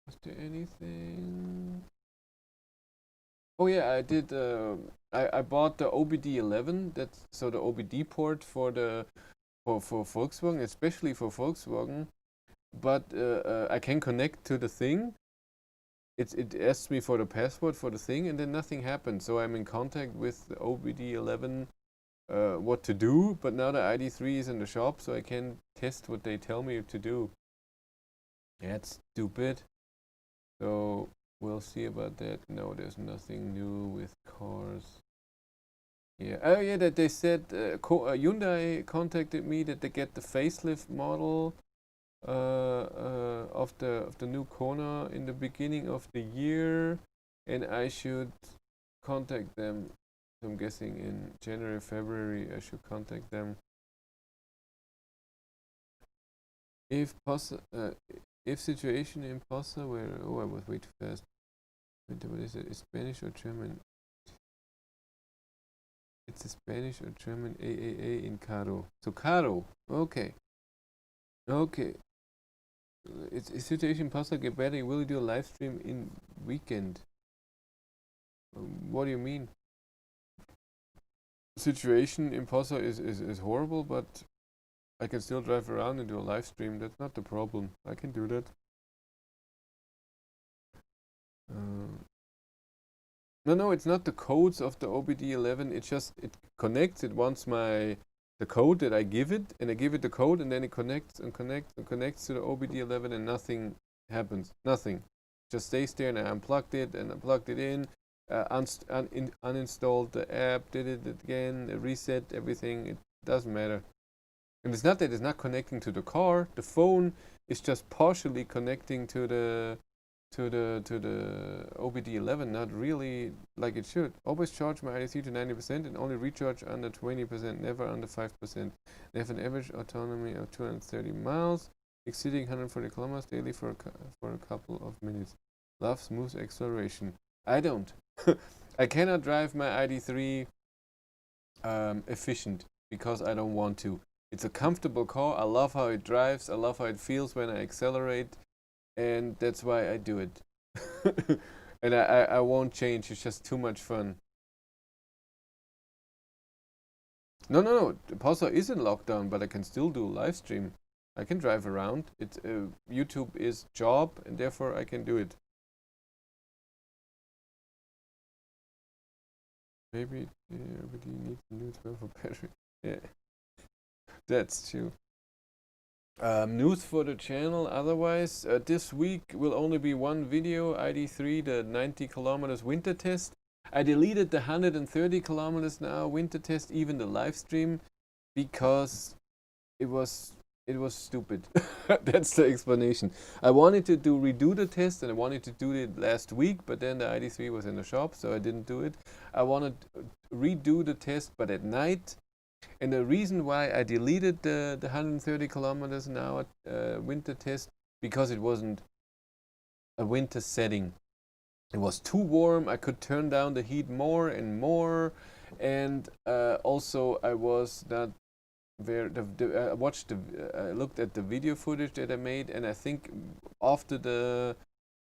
Was there anything? Oh yeah, I did. I bought the OBD11. That's so the OBD port for Volkswagen, especially for Volkswagen. But I can connect to the thing. It asks me for the password for the thing, and then nothing happened. So I'm in contact with the OBD11, what to do. But now the Id.3 is in the shop, so I can test what they tell me to do. Yeah, it's stupid. So we'll see about that. No, there's nothing new with cars. Yeah. Oh yeah, that they said Hyundai contacted me that they get the facelift model of the new Kona in the beginning of the year, and I should contact them. I'm guessing in January, February I should contact them. If situation in Posa where I was way too fast. What is it? Is Spanish or German? It's a Spanish or German AAA in Caro. So Caro, okay. Okay. It's situation Posa get better. Will you do a live stream in weekend? What do you mean? Situation in Posa is horrible, but I can still drive around and do a live stream. That's not the problem. I can do that. No, it's not the codes of the OBD11. It connects. It wants the code that I give it, and I give it the code, and then it connects and connects and connects to the OBD11, and nothing happens. Nothing. Just stays there, and I unplugged it and I plugged it in, uninstalled the app, did it again, reset everything. It doesn't matter. And it's not that it's not connecting to the car. The phone is just partially connecting to the OBD11, not really like it should. Always charge my Id.3 to 90% and only recharge under 20%, never under 5%. They have an average autonomy of 230 miles, exceeding 140 kilometers daily for a couple of minutes. Love smooth acceleration. I don't. I cannot drive my Id.3 efficient because I don't want to. It's a comfortable car. I love how it drives. I love how it feels when I accelerate. And that's why I do it. And I won't change. It's just too much fun. No. Pausa is in lockdown, but I can still do live stream. I can drive around. It's YouTube is job, and therefore I can do it. Maybe everybody needs a new 12 for battery. Yeah, that's true. News for the channel. Otherwise, this week will only be one video. Id.3, the 90 kilometers winter test. I deleted the 130 kilometers now winter test, even the live stream, because it was stupid. That's the explanation. I wanted to redo the test, and I wanted to do it last week, but then the Id.3 was in the shop, so I didn't do it. I wanted to redo the test, but at night. And the reason why I deleted the 130 kilometers an hour winter test, because it wasn't a winter setting. it was too warm. I could turn down the heat more and more, and also I was not very. I watched I looked at the video footage that I made, and I think after the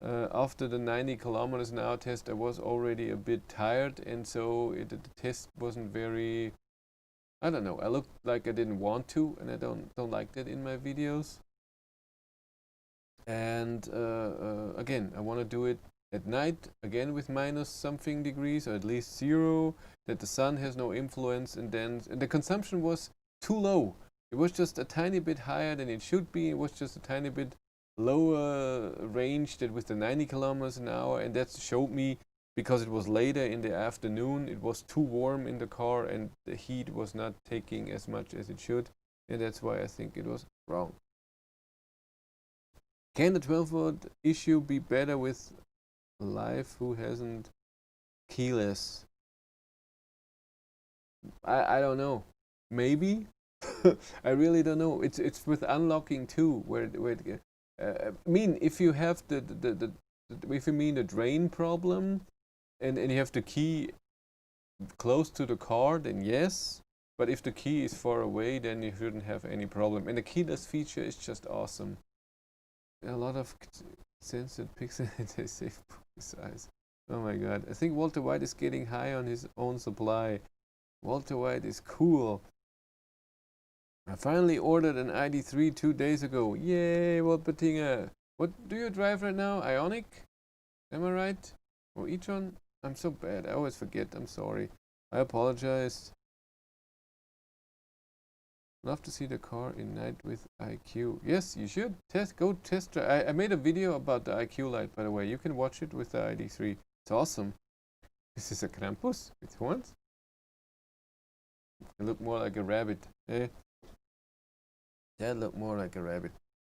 after the 90 kilometers an hour test, I was already a bit tired, and so the test wasn't very. I don't know. I looked like I didn't want to, and I don't like that in my videos. And again, I want to do it at night, again with minus something degrees, or at least 0, that the sun has no influence, and then the consumption was too low. It was just a tiny bit higher than it should be. It was just a tiny bit lower range than with the 90 kilometers an hour, and that showed me, because it was later in the afternoon, it was too warm in the car, and the heat was not taking as much as it should, and that's why I think it was wrong. Can the 12-volt issue be better with Life who hasn't keyless? I don't know. Maybe. I really don't know. It's with unlocking too, where I mean, if you have the if you mean the drain problem, and you have the key close to the car, then yes. But if the key is far away, then you shouldn't have any problem. And the keyless feature is just awesome. A lot of censored pixel and they save size. Oh my god. I think Walter White is getting high on his own supply. Walter White is cool. I finally ordered an Id.3 2 days ago. Yay, Wolpertinger. What do you drive right now? Ionic? Am I right? Or e-tron? I'm so bad. I always forget. I'm sorry. I apologize. Love to see the car in night with IQ. Yes, you should. Go test drive. I made a video about the IQ light, by the way. You can watch it with the Id.3. It's awesome. This is a Krampus with horns. It looked more like a rabbit. Eh? That looked more like a rabbit.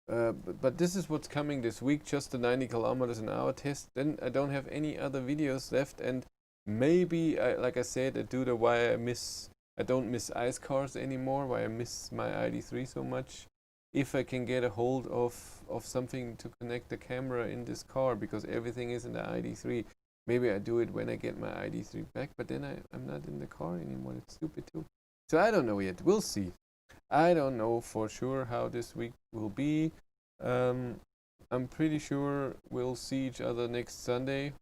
But this is what's coming this week. Just the 90 kilometers an hour test. Then I don't have any other videos left. And maybe, like I said, I do the why I don't miss ice cars anymore, why I miss my Id.3 so much. If I can get a hold of something to connect the camera in this car, because everything is in the Id.3. Maybe I do it when I get my Id.3 back, but then I'm not in the car anymore. It's stupid too. So I don't know yet. We'll see. I don't know for sure how this week will be. I'm pretty sure we'll see each other next Sunday.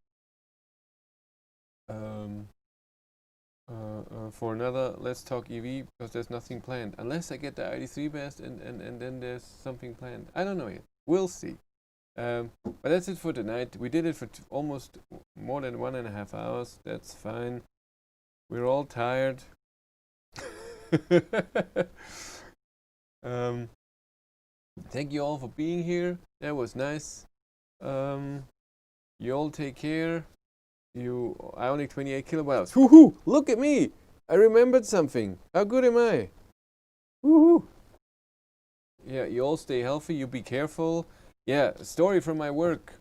For another Let's Talk EV, because there's nothing planned. Unless I get the Id.3 best and then there's something planned. I don't know yet. We'll see. But that's it for tonight. We did it for almost more than 1.5 hours. That's fine. We're all tired. Thank you all for being here. That was nice. You all take care. Ionic 28 kilowatts. Woohoo! Look at me! I remembered something. How good am I? Woohoo! Yeah, you all stay healthy. You be careful. Yeah, story from my work.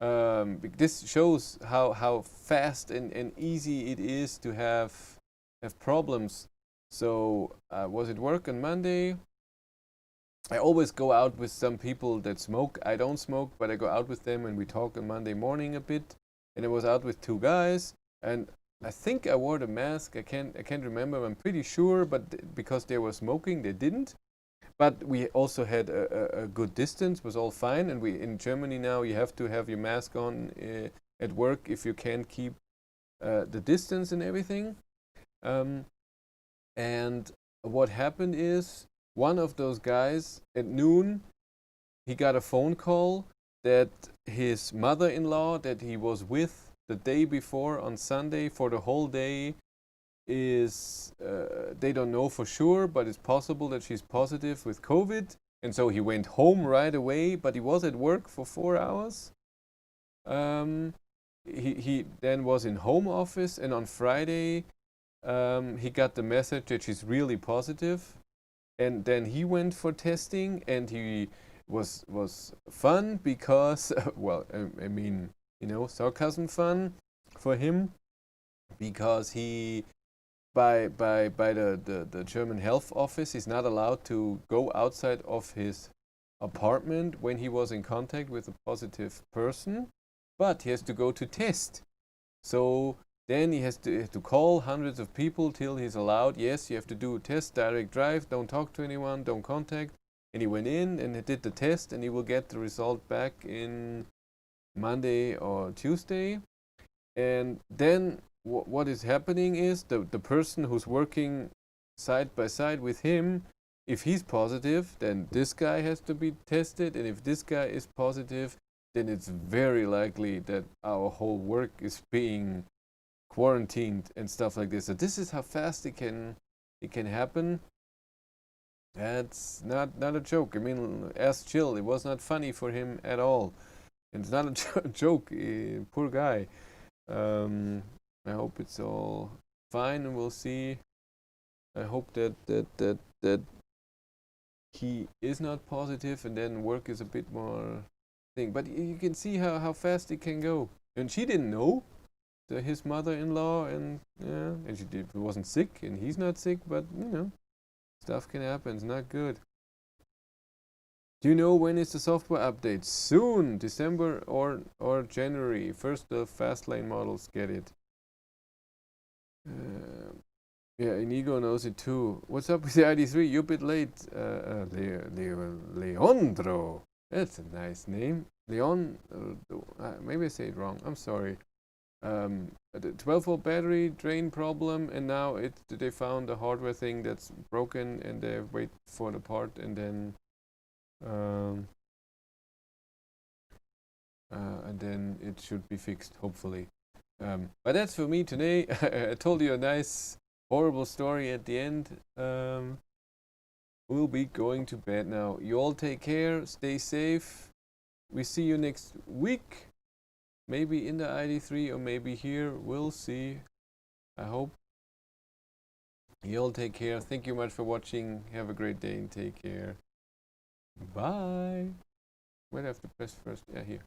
This shows how fast and easy it is to have problems. So was at work on Monday. I always go out with some people that smoke. I don't smoke, but I go out with them and we talk on Monday morning a bit. And I was out with 2 guys, and I think I wore the mask. I can't remember. I'm pretty sure, but because they were smoking, they didn't. But we also had a good distance. Was all fine. And we in Germany now, you have to have your mask on at work if you can't keep the distance and everything. And what happened is, one of those guys at noon, he got a phone call that his mother-in-law that he was with the day before on Sunday for the whole day is, they don't know for sure, but it's possible that she's positive with COVID. And so he went home right away, but he was at work for 4 hours. He then was in home office, and on Friday he got the message that she's really positive. And then he went for testing, and he was fun because, well, I mean, sarcasm fun for him, because he, by the German health office, he's not allowed to go outside of his apartment when he was in contact with a positive person. but he has to go to test. So then he has to call hundreds of people till he's allowed. Yes, you have to do a test, direct drive, don't talk to anyone, don't contact. And he went in and he did the test, and he will get the result back in Monday or Tuesday. And then what is happening is the person who's working side by side with him, if he's positive, then this guy has to be tested. And if this guy is positive, then it's very likely that our whole work is being quarantined and stuff like this. So this is how fast it can happen. That's not a joke. I mean, ask Jill. It was not funny for him at all. And it's not a joke. Poor guy. I hope it's all fine, and we'll see. I hope that he is not positive, and then work is a bit more thing. But you can see how fast it can go. And she didn't know. His mother-in-law, and yeah, and she wasn't sick, and he's not sick. But stuff can happen. It's not good. Do you know when is the software update? Soon, December or January. First, the Fastlane models get it. Yeah, Inigo knows it too. What's up with the Id.3? You're a bit late. Leandro. That's a nice name. Leon. Maybe I say it wrong. I'm sorry. The 12-volt battery drain problem, and now they found a hardware thing that's broken, and they wait for the part, and then it should be fixed, hopefully. But that's for me today. I told you a nice horrible story at the end. We'll be going to bed now. You all take care, stay safe. We see you next week. Maybe in the Id.3 or maybe here. We'll see. I hope. You all take care. Thank you much for watching. Have a great day and take care. Bye. Where do I have to press first? Yeah, here.